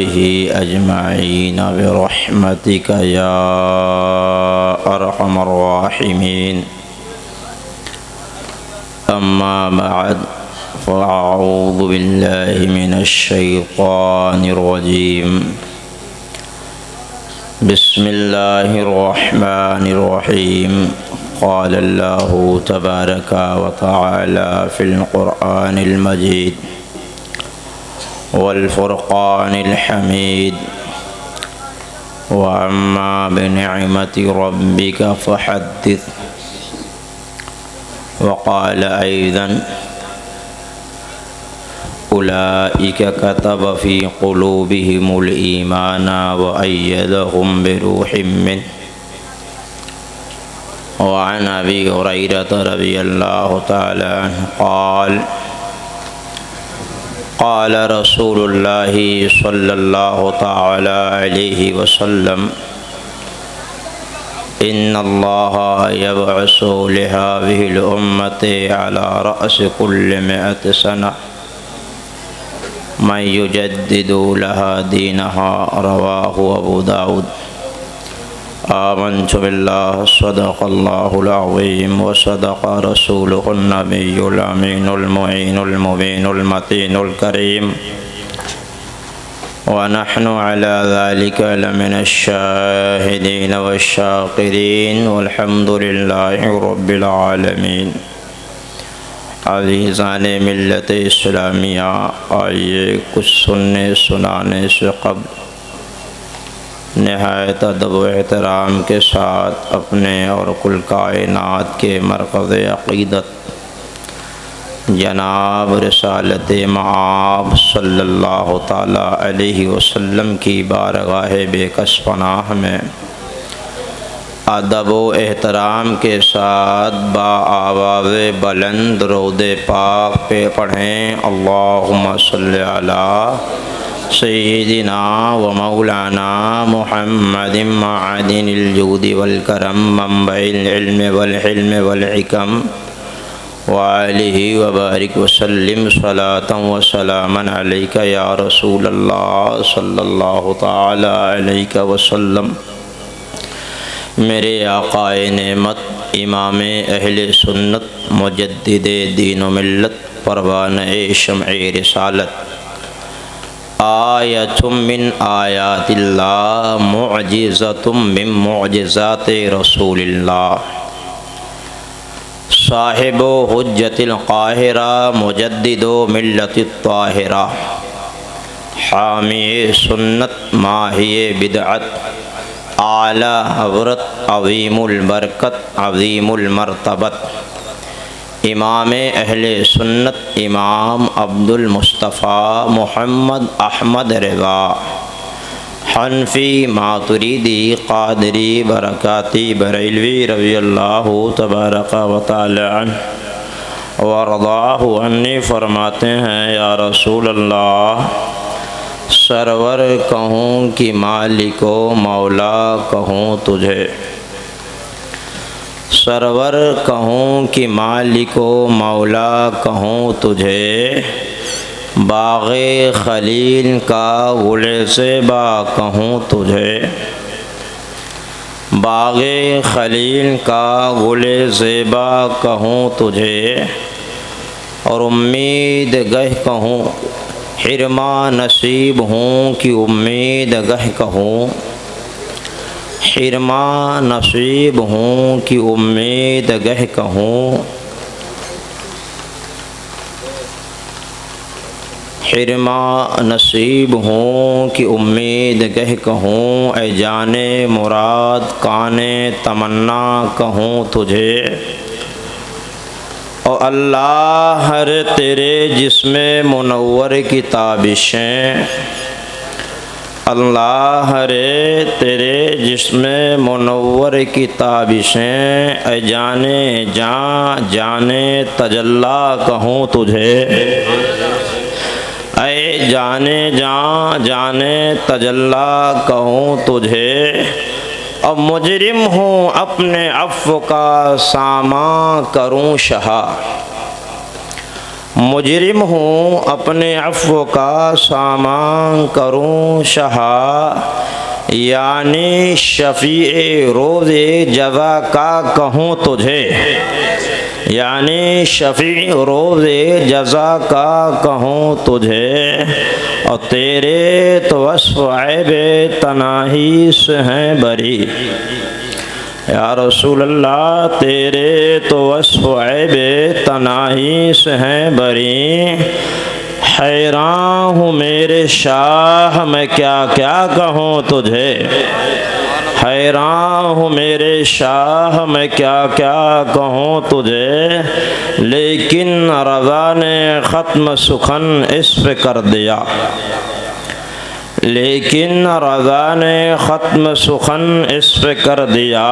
वसहबिहि अजमईन बिरहमतिका या अरहमर राहिमीन। अम्मा बअद फ़अऊज़ु बिल्लाहि मिनश शैतानिर रजीम। बिस्मिल्लाहिर रहमानिर रहीम। क़ाल अल्लाहु तबारक व तआला फ़िल क़ुरआनिल मजीद वल फ़ुरक़ानिल हमीद। व अम्मा बिनिअमति रब्बिका फ़हद्दिस। व क़ाल अय्ज़न उलाइका कतब फ़ी क़ुलूबिहिमुल ईमान व अय्यदहुम बिरूहिम मिन्हु। व अन अबी हुरैरता रज़ियल्लाहु तआला अन्हु क़ाल क़ाल रसूलुल्लाहि सल्लल्लाहु तआला अलैहि वसल्लम इन्नल्लाह यबअसु लिहाज़िहिल उम्मति अला रअसि कुल्लि मिअति सनह मन युजद्दिदु लहा दीनहा। रवाहु अबू दाऊद। आमन्तु बिल्लाहि सदक़ल्लाहुल अज़ीम व सदक़ रसूलुहुन नबियुल अमीनुल मुईनुल मुबीनुल मतीनुल करीम। व नहनु अला ज़ालिका लमिनश शाहिदीन वश्शाकिरीन वल्हम्दुलिल्लाहि रब्बिल आलमीन। अज़ीज़ाने मिल्लत इस्लामिया, आइए कुछ सुनने सुनाने से क़ब्ल निहायत अदब व एहतराम के साथ अपने और कुल कायनात के मरकज़ अक़ीदत जनाब रिसालत मआब सल्लल्लाहु ताला अलैहि वसल्लम की बारगाह बेकस पनाह में अदब व एहतराम के साथ बाआवाज़ बुलंद रोद पाक पे पढ़ें। अल्लाहुम्मा सल्लि अला सय्यिदिना व मौलाना मुहम्मदिन मअदिनिल जूदि वल करम मंबइल इल्मि वल हिल्मि वल हिकम व आलिहि व बारिक व सल्लिम सलातन व सलामन अलैका या रसूलल्लाह सल्लल्लाहु तआला अलैका वसल्लम। मेरे आक़ाए नेमत इमामे अहले सुन्नत मुजद्दिदे दीन व मिल्लत परवाने शम्ए रिसालत आयतुम मिन आयातिल्लाह मुअजिज़तुम मिन मुअजिज़ाति रसूलिल्लाह साहिबो हुज्जतिल क़ाहिरा मुजद्दिदो मिल्लतित ताहिरा हामी सुन्नत माहिए बिदअत आला हज़रत अज़ीमुल बरकत अज़ीमुल मर्तबत इमाम अहले सुन्नत इमाम अब्दुल मुस्तफ़ा मुहम्मद अहमद रिज़ा हनफी मातुरीदी क़ादरी बरकाती बरेलवी रज़ियल्लाहु तबारक व तआला अन्हु व रज़ाहु अन्नी फरमाते हैं, या रसूल अल्लाह सरवर कहूँ कि मालिको मौला कहूँ तुझे। सरवर कहूँ कि मालिको मौला कहूँ तुझे। बाग़े खलील का गुले से बा कहूँ तुझे। बाग़े खलील का गुले से बा कहूँ तुझे। और उम्मीद गह कहूँ हिरमा नसीब हूँ कि उम्मीद गह कहूँ। हिरमा नसीब हूँ कि उम्मीद गह कहूँ। हिरमा नसीब हूँ कि उम्मीद गह कहूँ। ऐ जाने मुराद काने तमन्ना कहूँ तुझे। और अल्लाह हर तेरे जिस्मे मुनव्वर की ताबिशें। अल्लाह रे तेरे जिस्मे मुनव्वर की ताबिशें। ऐ जाने जाने तजल्ला कहूँ तुझे। ऐ जाने जाने तजल्ला कहूँ तुझे। अब मुजरिम हूँ अपने अफ़्व का सामा करूँ शहा। मुजरिम हूँ अपने अफ़्व का सामान करूँ शहा, यानी शफ़ी रोज़े जज़ा का कहूँ तुझे, यानी शफ़ी रोज़े जज़ा का कहूँ तुझे। और तेरे तो वस्फ़ ऐब तनाही से हैं बरी, या रसूल अल्लाह तेरे तो वस्फ़ ऐब तनाही से हैं बरी। हैरान हूँ मेरे शाह मैं क्या क्या कहूँ तुझे, हैरान हूँ मेरे शाह मैं क्या क्या कहूँ तुझे। लेकिन रज़ा ने ख़त्म सुखन इस पे कर दिया, लेकिन रज़ा ने ख़त्म सुखन इस पे कर दिया।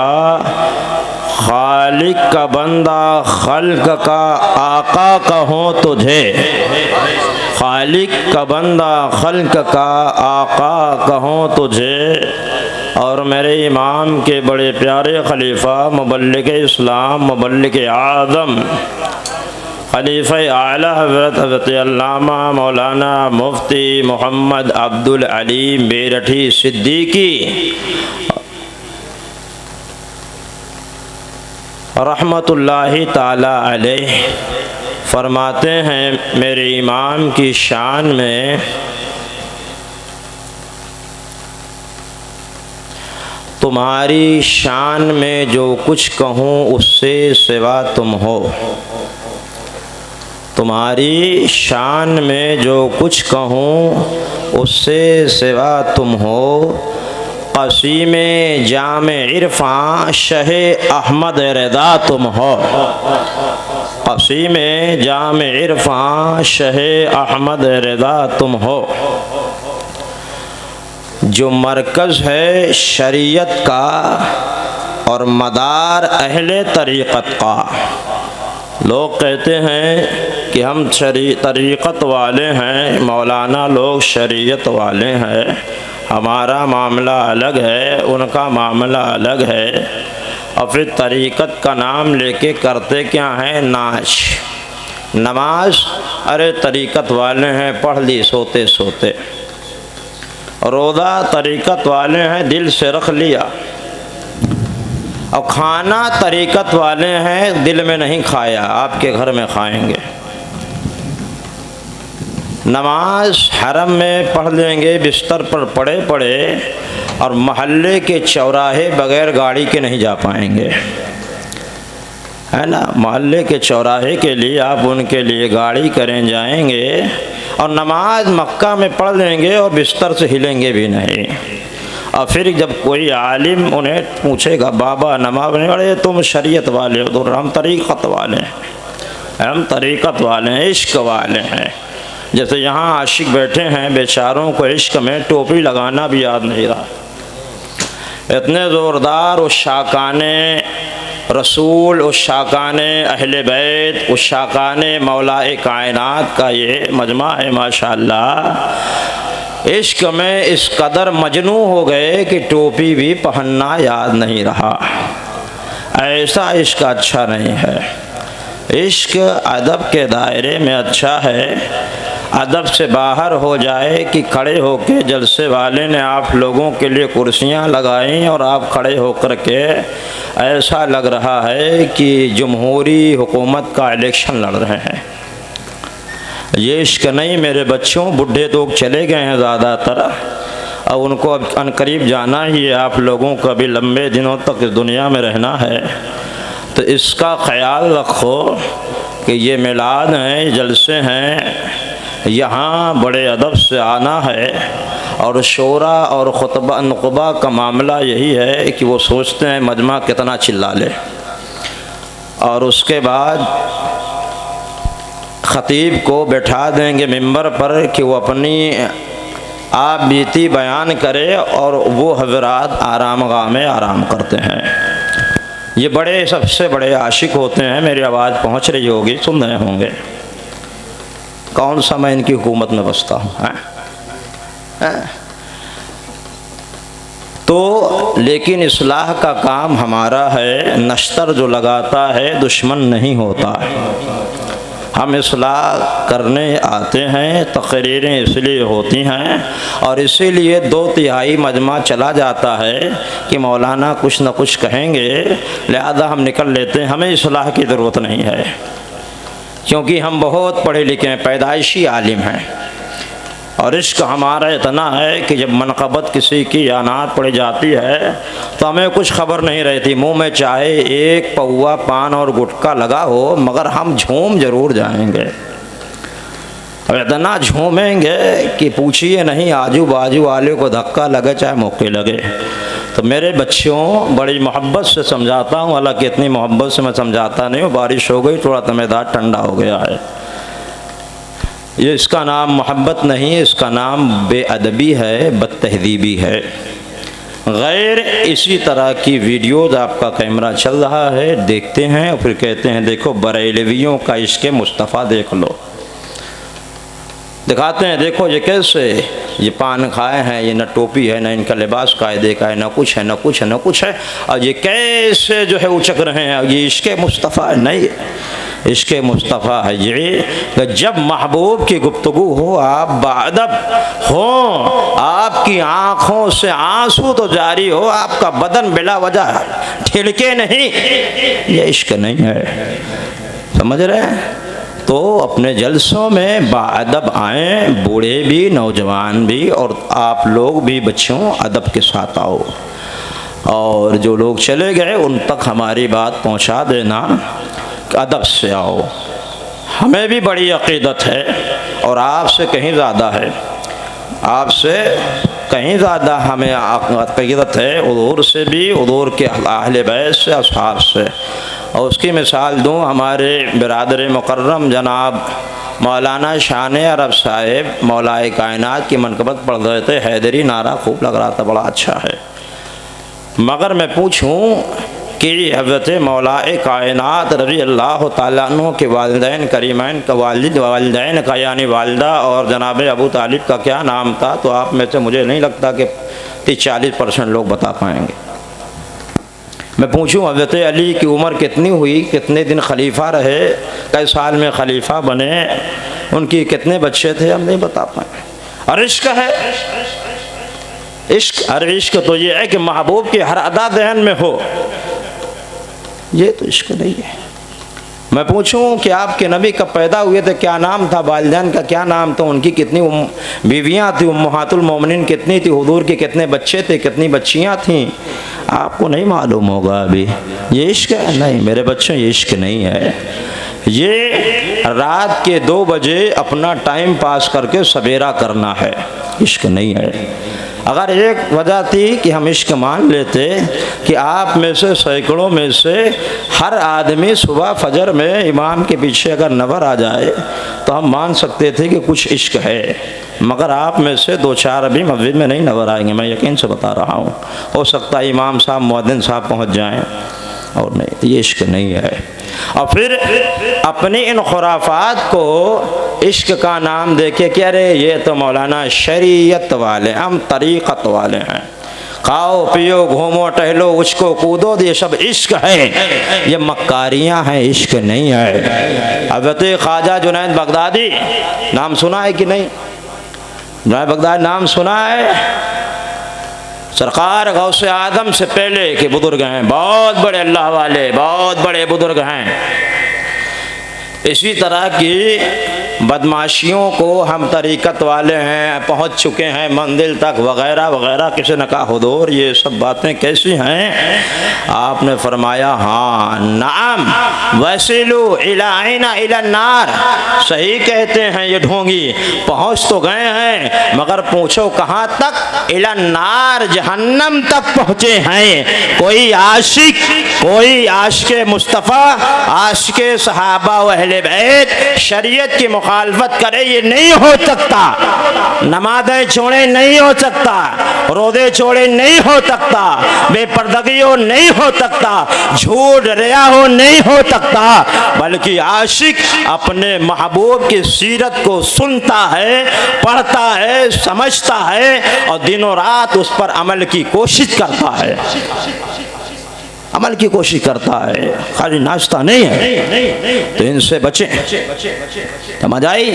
खालिक का बंदा खल्क का आका कहूँ तुझे, खालिक का बंदा खल्क का आका कहूँ तुझे। और मेरे इमाम के बड़े प्यारे खलीफा मुबल्लिग इस्लाम मुबल्लिग आज़म खलीफ़ा आला हज़रत अल्लामा मौलाना मुफ्ती मोहम्मद अब्दुल अलीम मेरठी सिद्दीकी रहमतुल्लाहि ताला अलैह फरमाते हैं मेरे इमाम की शान में, तुम्हारी शान में जो कुछ कहूँ उससे सिवा तुम हो, तुम्हारी शान में जो कुछ कहूँ उससे सिवा तुम हो। क़सीम जाम इरफ़ां शहे अहमद रदा तुम हो, क़सीम जाम इरफ़ां शहे अहमद रदा तुम हो। जो मरकज़ है शरीयत का और मदार अहले तरीक़त का। लोग कहते हैं कि हम तरीक़त वाले हैं, मौलाना लोग शरीयत वाले हैं, हमारा मामला अलग है, उनका मामला अलग है। और फिर तरीक़त का नाम लेके करते क्या हैं, नाच नमाज। अरे तरीक़त वाले हैं, पढ़ ली सोते सोते। रोज़ा तरीक़त वाले हैं, दिल से रख लिया। और खाना तरीक़त वाले हैं, दिल में नहीं खाया, आपके घर में खाएंगे। नमाज हरम में पढ़ लेंगे, बिस्तर पर पड़े पड़े, और महल्ले के चौराहे बग़ैर गाड़ी के नहीं जा पाएंगे, है ना। महल्ले के चौराहे के लिए आप उनके लिए गाड़ी करें जाएंगे, और नमाज मक्का में पढ़ लेंगे और बिस्तर से हिलेंगे भी नहीं। और फिर जब कोई आलिम उन्हें पूछेगा बाबा नमाज नहीं पढ़े, तुम शरीयत वाले हो, तो हम तरीक़त वाले हैं, हम तरीक़त वाले हैं, इश्क वाले हैं। जैसे यहाँ आशिक बैठे हैं, बेचारों को इश्क में टोपी लगाना भी याद नहीं रहा। इतने ज़ोरदार उस शाकाने रसूल, उस शाकाने अहले बैत, उस शाकाने मौलाए कायनात का ये मजमा है माशाअल्लाह। इश्क में इस कदर मजनू हो गए कि टोपी भी पहनना याद नहीं रहा। ऐसा इश्क अच्छा नहीं है। इश्क अदब के दायरे में अच्छा है। अदब से बाहर हो जाए कि खड़े होकर जलसे वाले ने आप लोगों के लिए कुर्सियां लगाई और आप खड़े होकर के ऐसा लग रहा है कि जमहूरी हुकूमत का इलेक्शन लड़ रहे हैं। ये इश्क नहीं मेरे बच्चों। बूढ़े लोग चले गए हैं ज़्यादातर, अब उनको अब अनकरीब जाना ही है। आप लोगों को अभी लंबे दिनों तक इस दुनिया में रहना है, तो इसका ख्याल रखो कि ये मिलाद हैं, जलसे हैं, यहाँ बड़े अदब से आना है। और शोरा और खुतबा नुक़बा का मामला यही है कि वो सोचते हैं मजमा कितना चिल्ला ले, और उसके बाद ख़तीब को बैठा देंगे मिंबर पर कि वो अपनी आप बीती बयान करे, और वो हज़रात आरामगाह में आराम करते हैं। ये बड़े सबसे बड़े आशिक होते हैं। मेरी आवाज़ पहुँच रही होगी, सुन रहे होंगे। कौन सा मैं इनकी हुकूमत में बसता हूँ, तो लेकिन इस्लाह का काम हमारा है। नश्तर जो लगाता है दुश्मन नहीं होता। हम इस्लाह करने आते हैं, तकरीरें इसलिए होती हैं और इसीलिए 2/3 मजमा चला जाता है कि मौलाना कुछ न कुछ कहेंगे, लिहाजा हम निकल लेते हैं। हमें इस्लाह की ज़रूरत नहीं है, क्योंकि हम बहुत पढ़े लिखे हैं, पैदाइशी आलिम हैं और इश्क हमारा इतना है कि जब मनक़बत किसी की या नात पढ़ी जाती है तो हमें कुछ खबर नहीं रहती। मुंह में चाहे एक पौवा पान और गुटखा लगा हो, मगर हम झूम ज़रूर जाएंगे और इतना झूमेंगे कि पूछिए नहीं, आजू बाजू वाले को धक्का लगे चाहे मौके लगे। तो मेरे बच्चों, बड़ी मोहब्बत से समझाता हूँ, हालांकि इतनी मोहब्बत से मैं समझाता नहीं हूँ, बारिश हो गई, थोड़ा तमेदार ठंडा हो गया है। ये इसका नाम मोहब्बत नहीं है, इसका नाम बेअदबी है, बदतहज़ीबी है। गैर इसी तरह की वीडियोज़ आपका कैमरा चल रहा है, देखते हैं और फिर कहते हैं देखो बरेलवियों का इश्क़ मुस्तफ़ा देख लो। दिखाते हैं देखो ये कैसे, ये पान खाए हैं, ये न टोपी है, न इनका लिबास कायदे का है, न कुछ है, न कुछ है, न कुछ है, और ये कैसे जो है उचक रहे हैं। ये इश्क़ मुस्तफ़ा नहीं, इश्क़ मुस्तफ़ा है ये कि जब महबूब की गुफ्तगू हो, आप बाअदब हो, आपकी आँखों से आंसू तो जारी हो, आपका बदन बिला वजह ठिलके नहीं, ये इश्क़ नहीं है। समझ रहे हैं? तो अपने जलसों में बाअदब आएँ, बूढ़े भी, नौजवान भी, और आप लोग भी बच्चों अदब के साथ आओ। और जो लोग चले गए उन तक हमारी बात पहुंचा देना, अदब से आओ। हमें भी बड़ी अक़ीदत है और आपसे कहीं ज़्यादा है, आपसे कहीं ज़्यादा हमें अक़ीदत है, हुज़ूर से भी, हुज़ूर के अहले बैत से, असहाब से। और उसकी मिसाल दूँ, हमारे बिरादर मुकर्रम जनाब मौलाना शान अरब साहिब मौलाए कायनात की मनक़बत पढ़ रहे थे, हैदरी नारा खूब लग रहा था, बड़ा अच्छा है। मगर मैं पूछूँ कि हज़रत मौलाए कायनात रज़ी अल्लाह तआला अन्हु के वालिदैन करीमैन का वालिदैन का यानी वालिदा और जनाब अबू तालिब का क्या नाम था, तो आप में से मुझे नहीं लगता कि 30-40% लोग बता पाएंगे। मैं पूछूं हज़रत अली की उम्र कितनी हुई, कितने दिन खलीफा रहे, कई साल में खलीफा बने, उनकी कितने बच्चे थे, हम नहीं बता पाएंगे। और इश्क है, इश्क, अरे इश्क तो ये है कि महबूब की हर अदा ज़हन में हो, ये तो इश्क नहीं है। मैं पूछूं कि आपके नबी कब पैदा हुए थे, क्या नाम था, वालिदैन का क्या नाम था, उनकी कितनी बीवियां थी, उम्महातुल मोमिनीन कितनी थी, हुजूर के कितने बच्चे थे, कितनी बच्चियां थीं, आपको नहीं मालूम होगा अभी। ये इश्क है? नहीं मेरे बच्चों, ये इश्क नहीं है। ये रात के 2 बजे अपना टाइम पास करके सवेरा करना है, इश्क नहीं है। अगर एक वजह थी कि हम इश्क मान लेते कि आप में से सैकड़ों में से हर आदमी सुबह फजर में इमाम के पीछे अगर नज़र आ जाए तो हम मान सकते थे कि कुछ इश्क है, मगर आप में से 2-4 अभी मस्जिद में नहीं नज़र आएंगे, मैं यकीन से बता रहा हूँ। हो सकता है इमाम साहब, मुअद्दिन साहब पहुँच जाएँ, और नहीं तो ये इश्क नहीं है। और फिर अपनी इन खुराफात को इश्क का नाम देके कि अरे ये तो मौलाना शरीयत वाले, हम तरीक़त वाले हैं, खाओ पियो घूमो टहलो उछको कूदो, ये सब इश्क है, ये मक्कारियाँ हैं, इश्क नहीं है। हज़रत ख्वाजा जुनैद बगदादी नाम सुना है कि नहीं? जुनैद बगदादी नाम सुना है? सरकार गौसे आदम से पहले के बुजुर्ग हैं, बहुत बड़े अल्लाह वाले, बहुत बड़े बुजुर्ग हैं। इसी तरह की बदमाशियों को हम तरीक़त वाले हैं, पहुँच चुके हैं मंजिल तक, वग़ैरह वग़ैरह। किसी ने कहा हुज़ूर ये सब बातें कैसी हैं? आपने फरमाया हाँ नाम वसीलु इलाइना इलन्नार, सही कहते हैं ये ढोंगी, पहुँच तो गए हैं मगर पूछो कहाँ तक? इलन्नार, जहन्नम तक पहुँचे हैं। कोई आशिक, कोई आशिक़ मुस्तफ़ा, आशिक़ सहाबा व अहले बैत शरीयत की मुखालफत करे, ये नहीं हो सकता। नमाज़ें छोड़े नहीं हो सकता, रोज़े छोड़े नहीं हो सकता, बेपर्दगी हो नहीं हो सकता, झूठ रिया हो नहीं हो सकता, बल्कि आशिक अपने महबूब की सीरत को सुनता है, पढ़ता है, समझता है और दिनों रात उस पर अमल की कोशिश करता है। अमल की कोशिश करता है, खाली नाश्ता नहीं है, तो इनसे बचें। समझ आई?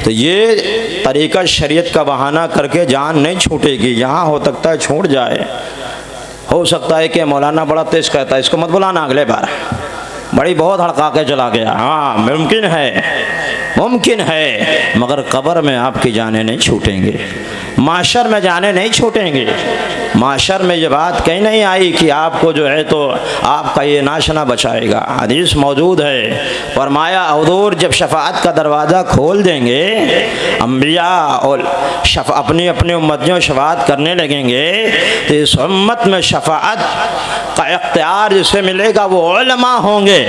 तो ये तरीका शरीयत का बहाना करके जान नहीं छूटेगी। यहाँ हो सकता है छूट जाए, हो सकता है कि मौलाना बड़ा तेज कहता है, इसको मत बुलाना अगले बार, बड़ी बहुत हड़का के चला गया। हाँ मुमकिन है, मुमकिन है, मगर कब्र में आपकी जानें नहीं छूटेंगे, माशर में जाने नहीं छूटेंगे। माशर में ये बात कहीं नहीं आई कि आपको जो है तो आपका ये नाशना बचाएगा। हदीस मौजूद है, फरमाया हुजूर जब शफाअत का दरवाज़ा खोल देंगे, अम्बिया और अपनी अपनी उम्मतियों शफाअत करने लगेंगे, तो इस उम्मत में शफाअत का इख्तियार जिसे मिलेगा वो उलमा होंगे,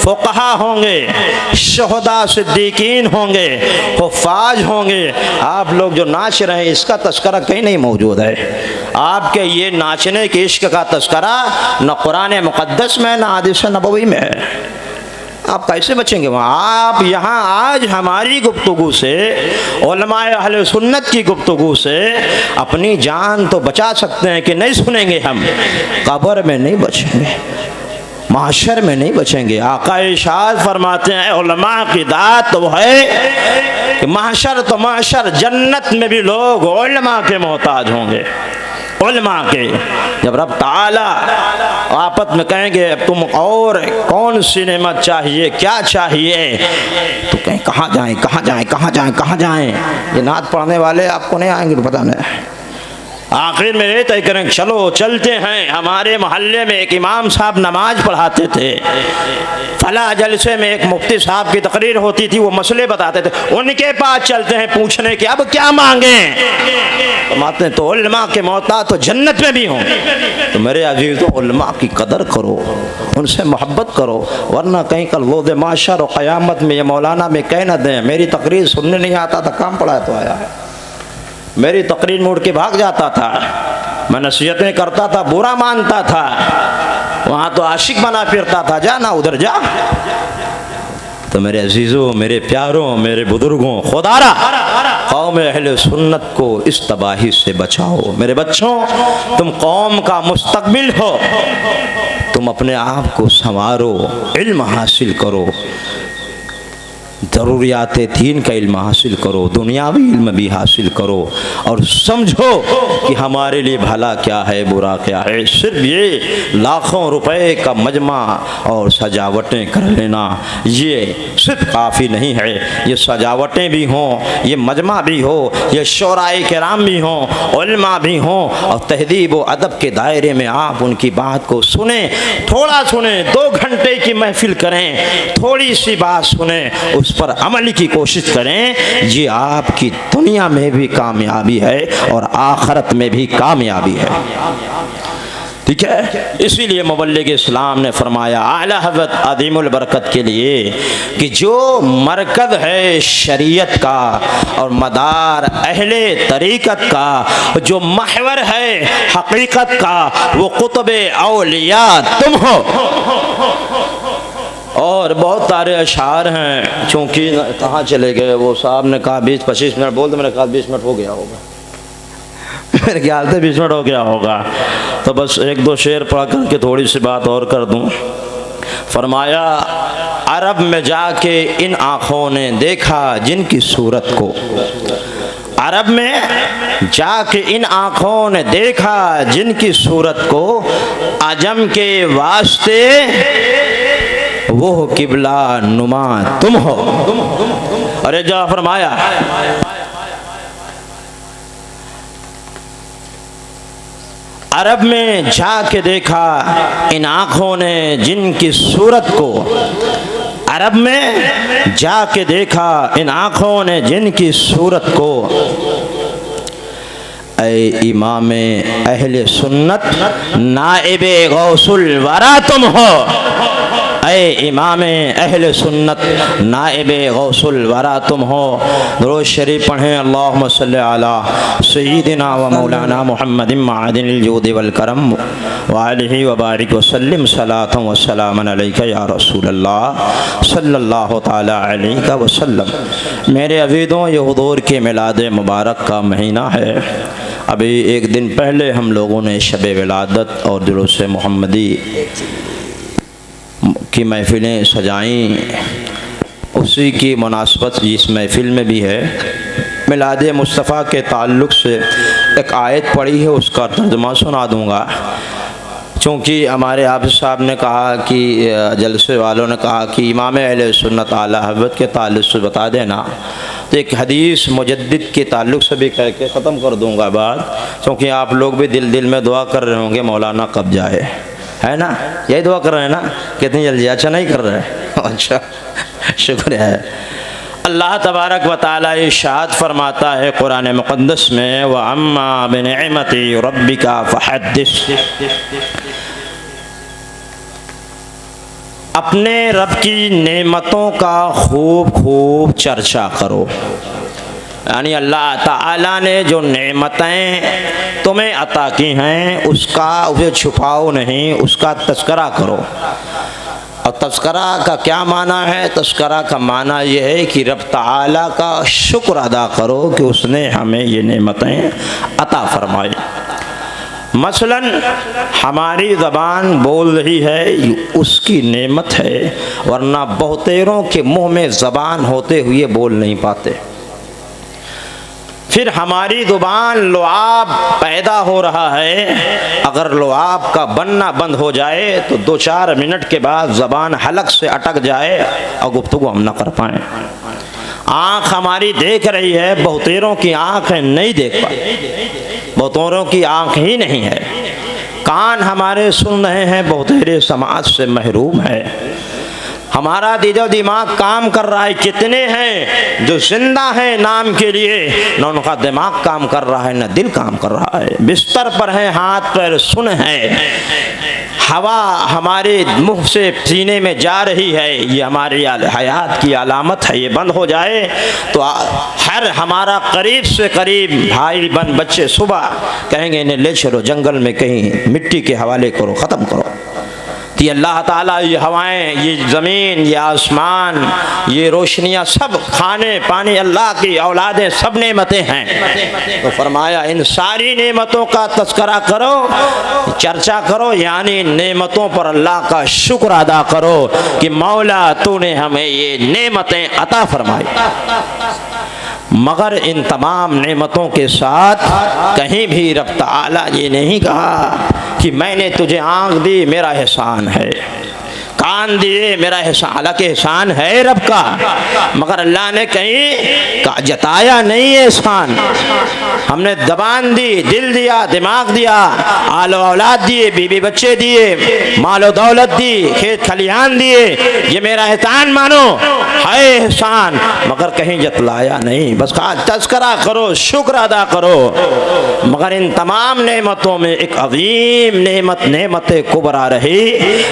फुक़हा होंगे, शुहदा सिद्दीकीन होंगे, हुफ़ाज होंगे। आप लोग जो नाच रहे हैं इसका तस्करा कहीं नहीं मौजूद है। आपके ये नाचने के इश्क का तस्करा न कुरान मुक़द्दस में न हदीस नबवी में है। आप कैसे बचेंगे वहाँ? आप यहाँ आज हमारी गुफ्तगू से, उलमाए अहले सुन्नत की गुफ्तगू से अपनी जान तो बचा सकते हैं कि नहीं सुनेंगे हम, कब्र में नहीं बचेंगे, माशर में नहीं बचेंगे। आका इरशाद फरमाते हैं उलमा की दात तो है कि माशर तो माशर, जन्नत में भी लोग उलमा के मोहताज होंगे, उलमा के। जब रब ताला आपस में कहेंगे तुम और कौन सी नेमत चाहिए, क्या चाहिए, तो कहें कहाँ जाएं, कहाँ जाएं, कहाँ जाएं, कहाँ जाएं। ये नात पढ़ने वाले आपको नहीं आएंगे तो पता नहीं। आखिर में ये तय करें चलो चलते हैं। हमारे मोहल्ले में एक इमाम साहब नमाज पढ़ाते थे, फला जलसे में एक मुफ्ती साहब की तकरीर होती थी, वो मसले बताते थे, उनके पास चलते हैं पूछने के अब क्या मांगें। तो माते तो उलमा के मोहताज तो जन्नत में भी हों। तो मेरे अजीज़ों उलमा की कदर करो, उनसे मोहब्बत करो, वरना कहीं कल वो दे माशर और क़यामत में ये मौलाना में कह न दें मेरी तकरीर सुनने नहीं आता था, काम पढ़ा तो आया है, मेरी तकरीर में उड़ के भाग जाता था, मैं नसीहतें करता था, बुरा मानता था, वहाँ तो आशिक बना फिरता था, जा ना उधर जा। तो मेरे अजीज़ों, मेरे प्यारों, मेरे बुजुर्गों, खुदारा कौम अहले सुन्नत को इस तबाही से बचाओ। मेरे बच्चों, तुम कौम का मुस्तकबिल हो, तुम अपने आप को संवारो, इल्म हासिल करो, ज़रूरियात दीन का इल्म हासिल करो, दुनियावी इल्म भी हासिल करो, और समझो कि हमारे लिए भला क्या है, बुरा क्या है। सिर्फ ये लाखों रुपए का मजमा और सजावटें कर लेना ये सिर्फ काफ़ी नहीं है। ये सजावटें भी हों, ये मजमा भी हो, ये शोराए किराम भी हों, उलमा भी हों, और तहदीब व अदब के दायरे में आप उनकी बात को सुने, थोड़ा सुने, 2 घंटे की महफिल करें, थोड़ी सी बात सुने, उस पर अमल की कोशिश करें। ये आपकी दुनिया में भी कामयाबी है और आखिरत में भी कामयाबी है। ठीक है, इसीलिए मुबल्लिग इस्लाम ने फरमाया आला हज़रत अदीमुल बरकत के लिए कि जो मरकज़ है शरीयत का और मदार अहले तरीक़त का, जो महवर है हकीकत का, वो कुतुबे औलिया तुम हो। और बहुत सारे अशार हैं, चूँकि कहाँ चले गए वो साहब ने कहा 20-25 मिनट बोल दो, मैंने कहा 20 मिनट हो गया होगा, मेरे ख्याल से 20 मिनट हो गया होगा, तो बस 1-2 शेर पढ़ करके थोड़ी सी बात और कर दूँ। फरमाया अरब में जाके इन आँखों ने देखा जिनकी सूरत को, अरब में जाके इन आँखों ने देखा जिनकी सूरत को, अजम के वास्ते वो किबला नुमा तुम हो। अरे जा फरमाया अरब में जाके देखा इन आँखों ने जिनकी सूरत को, अरब में जाके देखा इन आँखों ने जिनकी सूरत को, ऐ इमाम अहले सुन्नत नाइबे गौसुल वरा तुम हो। ऐ इमाम अहले सुन्नत नाइबे गौसुल वरा तुम हो। दुरूद शरीफ पढ़ें। अल्लाहुम्मा सल्लि अला सय्यिदिना व मौलाना मुहम्मदिन मअदिनिल जूदि वल करम व आलिहि व बारिक व सल्लिम सलातन व सलामन अलैका या रसूलल्लाह सल्लल्लाहु तआला अलैहि व सल्लम। मेरे अज़ीज़ों, ये हुज़ूर के मिलाद मुबारक का महीना है। अभी एक दिन पहले हम लोगों ने शब विलादत और जुलूस मोहम्मदी की महफ़िलें सजाईं। उसी की मुनासबत इस महफ़िल में भी है। मिलाद मुस्तफ़ा के ताल्लुक़ से एक आयत पढ़ी है, उसका तर्जुमा सुना दूँगा। चूँकि हमारे हाफ़िज़ साहब ने कहा कि जलसे वालों ने कहा कि इमाम अहले सुन्नत आला हज़रत के ताल्लुक़ से बता देना, तो एक हदीस मुजद्दिद के ताल्लुक़ से भी कह के ख़त्म कर दूँगा बात। क्योंकि आप लोग भी दिल दिल में दुआ कर रहे होंगे मौलाना कब जाए, है ना? यही दुआ कर रहे हैं ना? कितनी जल्दी? अच्छा नहीं कर रहे हैं? अच्छा, शुक्र है। अल्लाह तबारक व तआला इरशाद फरमाता है कुरान मुक़द्दस में, व अम्मा बिनिअमति रब्बिका फहद्दिस, अपने रब की नेमतों का खूब खूब चर्चा करो। यानी अल्लाह ताला ने जो नेमतें तुम्हें अता की हैं उसका उसे छुपाओ नहीं, उसका तज़किरा करो। और तज़किरा का क्या माना है? तज़किरा का माना यह है कि रब ताला का शुक्र अदा करो कि उसने हमें ये नेमतें अता फरमाई। मसलन हमारी ज़बान बोल रही है, उसकी नेमत है, वरना बहुतेरों के मुँह में ज़बान होते हुए बोल नहीं पाते। फिर हमारी ज़ुबान लुआब पैदा हो रहा है, अगर लुआब का बनना बंद हो जाए तो 2-4 मिनट के बाद ज़बान हलक से अटक जाए और गुफ्तगू हम न कर पाएँ। आँख हमारी देख रही है, बहुतेरों की आँखें नहीं देख पाती, बहुतेरों की आँख ही नहीं है। कान हमारे सुन रहे हैं, बहुतेरे समाज से महरूम है। हमारा दिलो दिमाग काम कर रहा है, कितने हैं जो जिंदा हैं नाम के लिए, न उनका दिमाग काम कर रहा है न दिल काम कर रहा है। बिस्तर पर हैं, हाथ पैर सुन है, हवा हमारे मुंह से सीने में जा रही है, ये हमारी हयात की अलामत है। ये बंद हो जाए तो हर हमारा करीब से करीब भाई बन बच्चे सुबह कहेंगे इन्हें ले चलो जंगल में, कहीं मिट्टी के हवाले करो, ख़त्म करो। तो अल्लाह ताला ये हवाएं, ये ज़मीन, ये आसमान, ये रोशनियाँ, सब खाने पानी अल्लाह की औलादें, सब नेमतें हैं। तो फरमाया इन सारी नेमतों का तज़किरा करो, चर्चा करो, यानी नेमतों पर अल्लाह का शुक्र अदा करो कि मौला तूने हमें ये नेमतें अता फरमाई। मगर इन तमाम नेमतों के साथ कहीं भी रब ताला ये नहीं कहा कि मैंने तुझे आँख दी मेरा एहसान है, कान दिए मेरा एहसान, हालांकि एहसान है रब का, मगर अल्लाह ने कहीं का जताया नहीं एहसान। हमने ज़बान दी, दिल दिया, दिमाग दिया, आलो औलाद दिए, बीवी बच्चे दिए, मालो दौलत दी, खेत खलिहान दिए, ये मेरा एहसान मानो, है एहसान, मगर कहीं जतलाया नहीं। बस कहा तज़किरा करो, शुक्र अदा करो। मगर इन तमाम नेमतों में एक अज़ीम नेमत, नेमत कुबरा रही,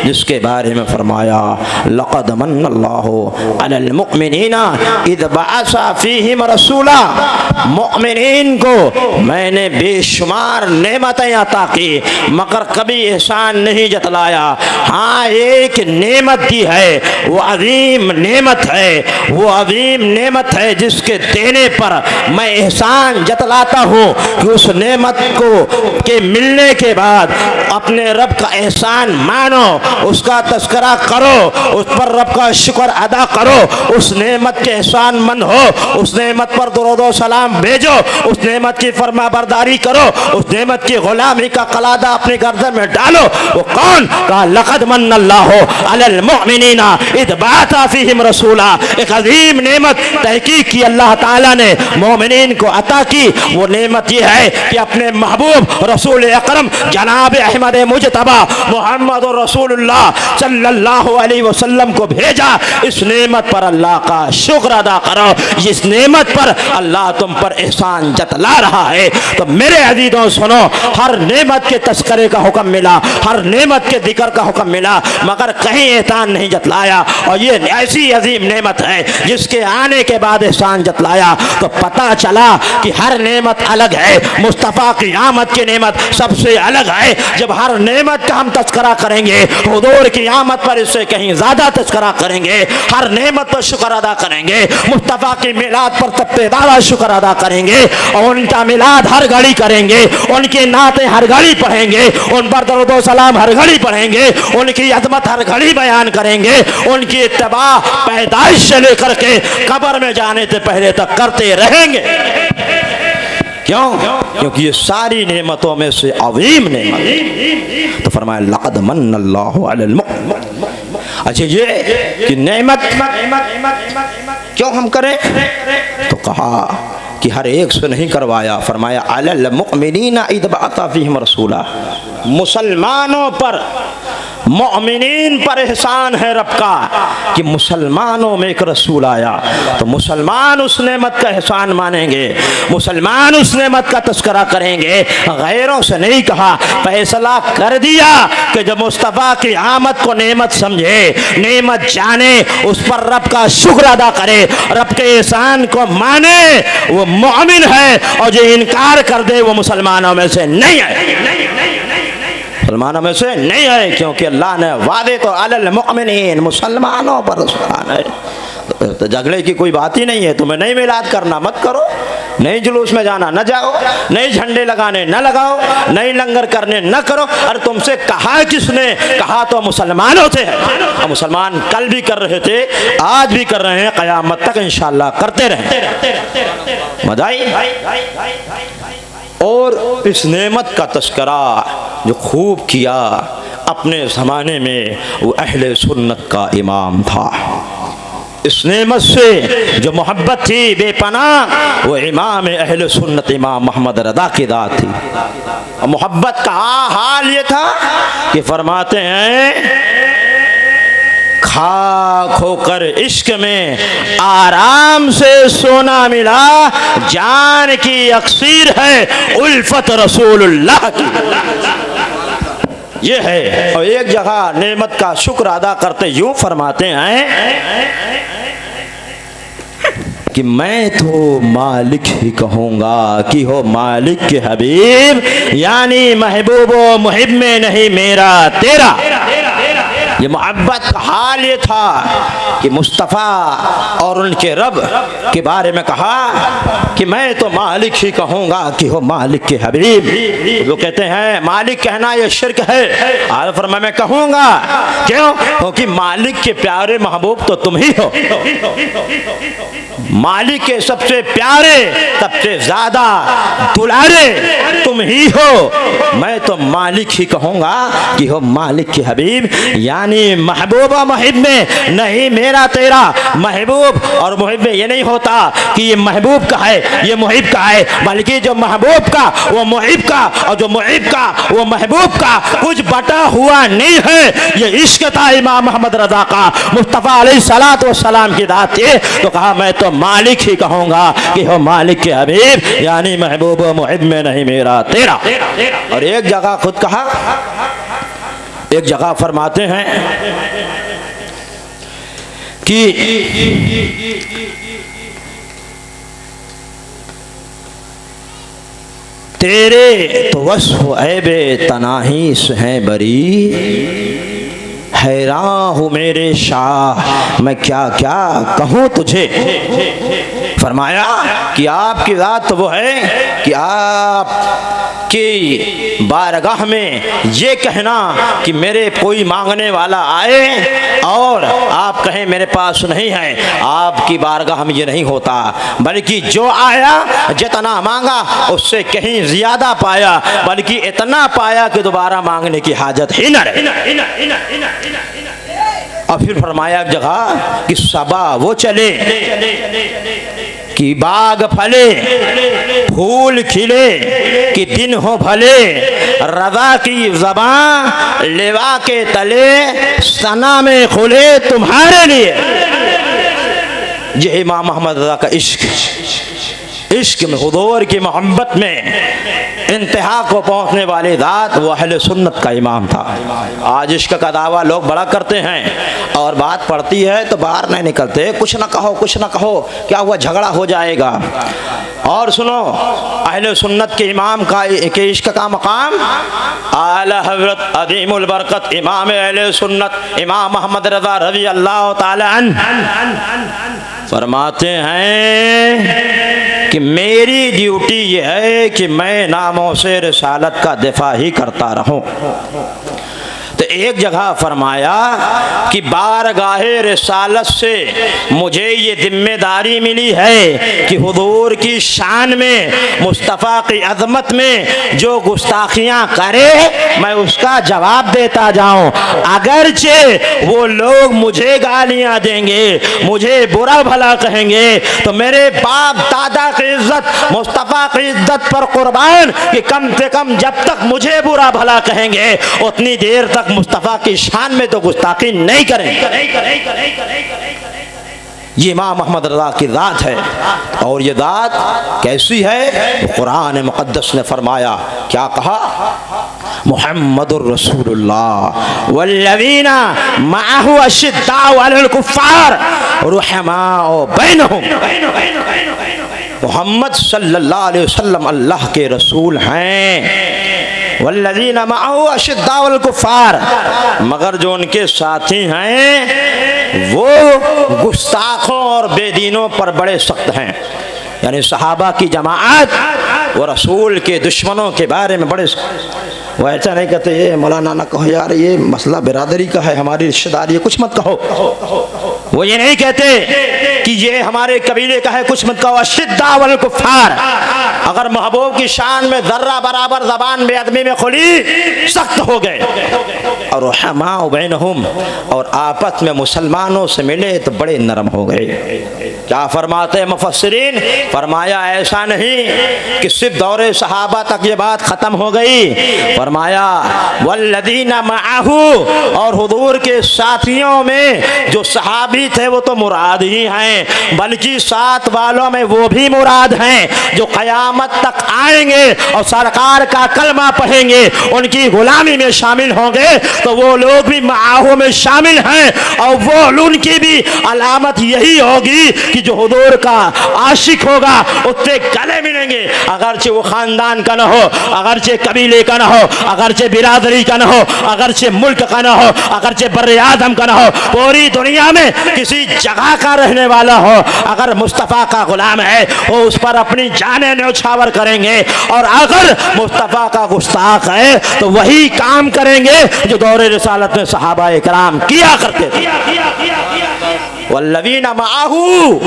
जिसके बारे में फरमाया लक़द मन्नल्लाहु अलल मुअमिनीना इज़ बअसा फ़ीहिम रसूला। मुअमिनीन को मैंने बेशुमार नेमतें अता की, मगर कभी एहसान नहीं जतलाया। हाँ, एक नेमत दी है, वो अज़ीम नेमत है, वो अज़ीम नेमत है जिसके देने पर मैं एहसान जतलाता हूँ कि उस नेमत को के मिलने के बाद अपने रब का एहसान मानो, उसका तज़किरा करो, उस पर रब का शुक्र अदा करो, उस नेमत के एहसान मंद हो, उस नेमत पर दुरूद सलाम भेजो, उस नेमत की फरमा बरदारी करो, उस नेमत की गुलामी का कलादा अपने गर्दन में डालो। वो कौन? कहा लक़द मन्नल्लाहु अलल मुअमिनीना इज़ बअसा फ़ीहिम रसूला। एक अजीम नेमत तहकीक की अल्लाह ताला ने मोमिनीन को अता की। वो नेमत ये है कि अपने महबूब रसूल अकरम जनाब अहमद मुजतबा मोहम्मद रसूलुल्लाह सल्लल्लाहु अलैहि वसल्लम को भेजा। इस नेमत पर अल्लाह का शुक्र अदा करो, इस नेमत पर अल्लाह तुम पर एहसान जतला रहा है। तो मेरे अजीजों सुनो, हर नेमत के तस्करे का हुक्म मिला, हर नेमत के जिक्र का हुक्म मिला, मगर कहीं एहसान नहीं जतलाया। और ये ऐसी अजीम नेमत है जिसके आने के बाद एहसान जतलाया। तो पता चला कि हर नेमत अलग है। मुस्तफ़ा की आमद की नेमत सबसे अलग है। जब जब हर नेमत का हम तस्करा करेंगे, हुजूर की आमद पर इससे कहीं ज्यादा तस्करा करेंगे, हर नेमत पर शुक्र अदा करेंगे, मुस्तफ़ा की मिलाद पर सबसे ज्यादा शुक्र अदा करेंगे और उनका मिलाद हर घड़ी करेंगे, उनके नाते हर घड़ी पढ़ेंगे, उन पर दरूद व सलाम हर घड़ी पढ़ेंगे, उनकी अज़मत हर घड़ी बयान करेंगे, उनकी इत्तबा पैदाइश से लेकर के कब्र में जाने से पहले तक करते रहेंगे। क्यों? क्योंकि ये सारी नेमतों में से अज़ीम नेमत। तो फरमाया लक़द मन्नल्लाहु अलल मुमिनीन। अच्छा, ये कि नेमत क्यों हम करें? तो कहा कि हर एक से नहीं करवाया। फरमाया अलल मुमिनीना इज़ बअसा फ़ीहिम रसूला, मुसलमानों पर, मोमिनीन पर एहसान है रब का कि मुसलमानों में एक रसूल आया। तो मुसलमान उस नेमत का एहसान मानेंगे, मुसलमान उस नेमत का तस्करा करेंगे, गैरों से नहीं कहा। फैसला कर दिया कि जब मुस्तफ़ा की आमद को नेमत समझे, नेमत जाने, उस पर रब का शुक्र अदा करे, रब के एहसान को माने, वो मोमिन है। और जो इनकार कर दे वो मुसलमानों में से नहीं है, मुसलमानों में से नहीं है। क्योंकि अल्लाह ने वादे तो अलल मुमिनीन, मुसलमानों पर है। तो झगड़े की कोई बात ही नहीं है। तुम्हें नहीं मिलाद करना मत करो, नहीं जुलूस में जाना न जाओ, नहीं झंडे लगाने न लगाओ, नहीं लंगर करने न करो। अरे तुमसे कहा किसने? कहा तो मुसलमानों से है। और मुसलमान कल भी कर रहे थे, आज भी कर रहे हैं, क़यामत तक इंशाअल्लाह करते रहे। मदाई। और इस नेमत का तस्करा जो खूब किया अपने ज़माने में, वो अहले सुन्नत का इमाम था। इस नेमत से जो मोहब्बत थी बेपनाह, वो इमाम अहले सुन्नत इमाम मोहम्मद रज़ा की दात थी। और मोहब्बत का हाल ये था कि फरमाते हैं खाक होकर इश्क में आराम से सोना मिला, जान की अक्सीर है उल्फत रसूलुल्लाह की। ये है। और एक जगह नेमत का शुक्र अदा करते यूं फरमाते हैं कि मैं तो मालिक ही कहूँगा कि हो मालिक के हबीब, यानी महबूब व मुहिब में नहीं मेरा तेरा। ये मोहब्बत का हाल ये था कि मुस्तफ़ा और उनके रब के बारे में कहा कि मैं तो मालिक ही कहूँगा कि हो मालिक के हबीब। जो कहते हैं मालिक कहना ये शिरक है, आज फरमा मैं कहूँगा। क्यों? क्योंकि मालिक के प्यारे महबूब तो तुम ही हो, मालिक के सबसे प्यारे, सबसे ज्यादा दुलारे तुम ही हो। मैं तो मालिक ही कहूँगा कि हो मालिक के हबीब, यानी महबूबा मुहिब में नहीं मेरा तेरा। महबूब और मुहिब में ये नहीं होता कि ये महबूब का है ये मुहिब का है, बल्कि जो महबूब का वो मुहिब का और जो मुहिब का वो महबूब का कुछ बटा हुआ नहीं है। ये इश्क था इमाम मोहम्मद रज़ा का, मुस्तफ़ा अलैहिस्सलातु वस्सलाम की दात थी। तो कहा मैं तो मालिक ही कहूँगा कि हो मालिक के हबीब, यानी महबूब मुहिब में नहीं मेरा तेरा। और एक जगह खुद कहा, एक जगह फरमाते हैं कि तेरे तो वस्फ़ ऐबे तनाहीस हैं बरी, हैरान हूँ मेरे शाह मैं क्या क्या कहूँ तुझे। फरमाया कि आपकी ज़ात तो वो है कि आप की बारगाह में ये कहना कि मेरे कोई मांगने वाला आए और आप कहें मेरे पास नहीं है, आपकी बारगाह में ये नहीं होता, बल्कि जो आया जितना मांगा उससे कहीं ज़्यादा पाया, बल्कि इतना पाया कि दोबारा मांगने की हाजत ही न रहे। और फिर फरमाया एक जगह कि सबा वो चले कि बाग फले फूल खिले कि दिन हो भले, रज़ा की ज़बां लेवा के तले सना में खुले तुम्हारे लिए। ये इमाम मोहम्मद रज़ा का इश्क। इश्क में, हुजूर की मोहब्बत में इंतहा को पहुंचने वाली ज़ात वो अहले सुन्नत का इमाम था। आज इश्क का दावा लोग बड़ा करते हैं और बात पड़ती है तो बाहर नहीं निकलते, कुछ ना कहो कुछ ना कहो, क्या हुआ, झगड़ा हो जाएगा। और सुनो, अहले सुन्नत के इमाम का के इश्क का मकाम आला हज़रत अज़ीमुल बरकत इमाम अहले सुन्नत इमाम मोहम्मद रज़ा रज़ी अल्लाह ताला अन्हु फरमाते हैं कि मेरी ड्यूटी ये है कि मैं नामों से रिसालत का दिफा ही करता रहूं। तो एक जगह फरमाया कि बारगाहे रिसालत से मुझे ये जिम्मेदारी मिली है कि हुजूर की शान में, मुस्तफ़ा की अज़मत में जो गुस्ताखियाँ करे मैं उसका जवाब देता जाऊँ। अगरचे वो लोग मुझे गालियाँ देंगे, मुझे बुरा भला कहेंगे, तो मेरे बाप दादा की इज्जत, मुस्तफ़ा की इज्जत पर कुर्बान कि कम से कम जब तक मुझे बुरा भला कहेंगे उतनी देर तक मुस्तफ़ा की शान में तो गुस्ताखी नहीं करेंगे। ये इमाम मोहम्मद रज़ा की ज़ात है। और ये ज़ात कैसी है? कुरान मुक़द्दस ने फरमाया, क्या कहा? मुहम्मदुर रसूलुल्लाह वल्लज़ीना मअहु अशिद्दाउ अलल कुफ़्फ़ार रुहमाउ बैनहुम। मोहम्मद सल्लल्लाहु अलैहि वसल्लम अल्लाह के रसूल हैं। वल्लज़ीना मअहु अशिद्दाउ अलल कुफ़्फ़ार, मगर जो उनके साथी हैं वो गुस्ताखों और बेदीनों पर बड़े सख्त हैं। यानी सहाबा की जमाअत वो रसूल के दुश्मनों के बारे में बड़े, वो ऐसा नहीं कहते ये मौलाना ना कहो यार, ये मसला बिरादरी का है, हमारी रिश्तेदारी है, कुछ मत कहो। वो ये नहीं कहते कि ये हमारे कबीले का है, कुछ मत कहो। अशिद्दा वल कुफ़ार, अगर महबूब की शान में जर्रा बराबर जबान बेअदबी में खुली, सख्त हो गए। और रहमाउ बैनहुम, और आपस में मुसलमानों से मिले तो बड़े नरम हो गए। क्या फरमाते मुफस्सिरीन? फरमाया ऐसा नहीं कि सिर्फ दौरे सहाबा तक ये बात खत्म हो गई। फरमाया वल्लज़ीना मअहु, और हुजूर के साथियों में जो सहाबी थे वो तो मुराद ही हैं, बल्कि साथ वालों में वो भी मुराद हैं जो क़यामत तक आएंगे और सरकार का कलमा पढ़ेंगे, उनकी गुलामी में शामिल होंगे, तो वो लोग भी मअहु में शामिल हैं। और वो उनकी भी अलामत यही होगी कि जो हुजूर का आशिक होगा उससे गले मिलेंगे, अगरचे वो खानदान का न हो, अगरचे कबीले का न हो, अगरचे बिरादरी का न हो, अगरचे मुल्क का न हो, अगरचे बर्रे आज़म का न हो, पूरी दुनिया में किसी जगह का रहने वाला हो, अगर मुस्तफ़ा का गुलाम है वो उस पर अपनी जाने न्यौछावर करेंगे। और अगर मुस्तफ़ा का गुस्ताख है तो वही काम करेंगे जो दौरे रिसालत में सहाबा इकराम किया करते थे। वल्लज़ीना मअहु,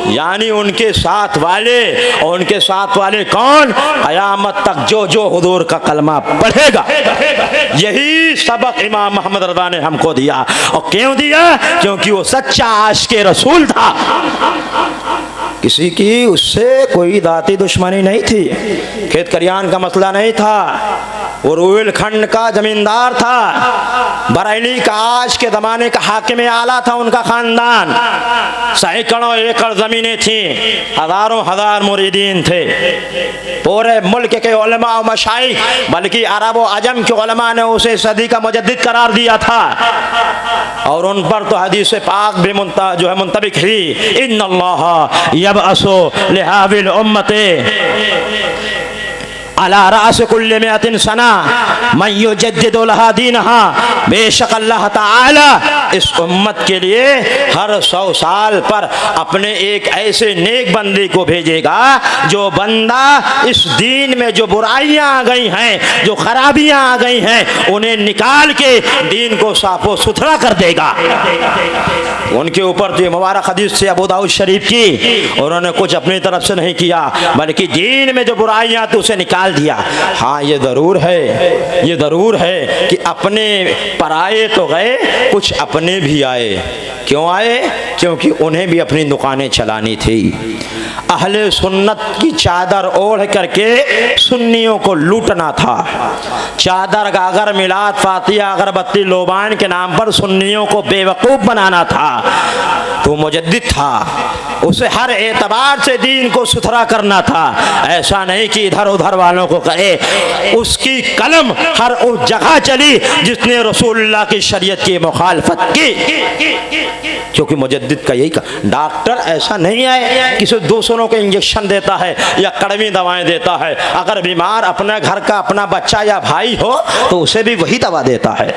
यानी उनके साथ वाले। और उनके साथ वाले कौन? क़यामत तक जो जो हुजूर का कलमा पढ़ेगा। यही सबक इमाम मोहम्मद रज़ा ने हमको दिया। और क्यों दिया? क्योंकि वो सच्चा आशिक़े रसूल था। किसी की उससे कोई दाती दुश्मनी नहीं थी, खेत खलियान का मसला नहीं था, वो रुहेलखंड का जमींदार था, बरेली का आज के ज़माने का हाकिम आला था उनका ख़ानदान, सैकड़ों एकड़ ज़मीनें थीं, हज़ारों हज़ार मुरीदीन थे, पूरे मुल्क के उलमा और मशाइख, बल्कि अरब व अजम के उलमा ने उसे सदी का मुजद्दिद करार दिया था। और उन पर तो हदीस पाक भी जो है मुंतबिक ही, इन्नल्लाह यबअसु लिहाज़िल उम्मते अला रास कुल्ले मिअतिन सना मन युजद्दिदु लहा दीनहा, बेशक अल्लाह ताला इस उम्मत के लिए हर 100 साल पर अपने एक ऐसे नेक बंदे को भेजेगा जो बंदा इस दीन में जो बुराइयां आ गई हैं, जो खराबियां आ गई हैं, उन्हें निकाल के दीन को साफ़ो सुथरा कर देगा। उनके ऊपर जो मुबारक हदीस से अबू दाऊद शरीफ की, उन्होंने कुछ अपनी तरफ से नहीं किया, बल्कि दीन में जो बुराइयां तो उसे निकाल दिया। हाँ ये ज़रूर है, ये ज़रूर है कि अपने पराए तो गए, कुछ अपने भी आए। क्यों आए? क्योंकि उन्हें भी अपनी दुकानें चलानी थी। अहले सुन्नत की चादर ओढ़ करके सुन्नियों को लूटना था। चादर गागर मिलाद फातिया अगरबत्ती लोबान के नाम पर सुन्नियों को बेवकूफ़ बनाना था। तो मुजद्दिद था, उसे हर एतबार से दीन को सुथरा करना था। ऐसा नहीं कि इधर उधर वालों को कहे। उसकी कलम हर उस जगह चली जिसने रसूलुल्लाह की शरीयत की मुखालफत की, क्योंकि मुजद्दिद का यही डॉक्टर ऐसा नहीं है किसी दूसरों को इंजेक्शन देता है या कड़वी दवाएं देता है। अगर बीमार अपने घर का अपना बच्चा या भाई हो तो उसे भी वही दवा देता है।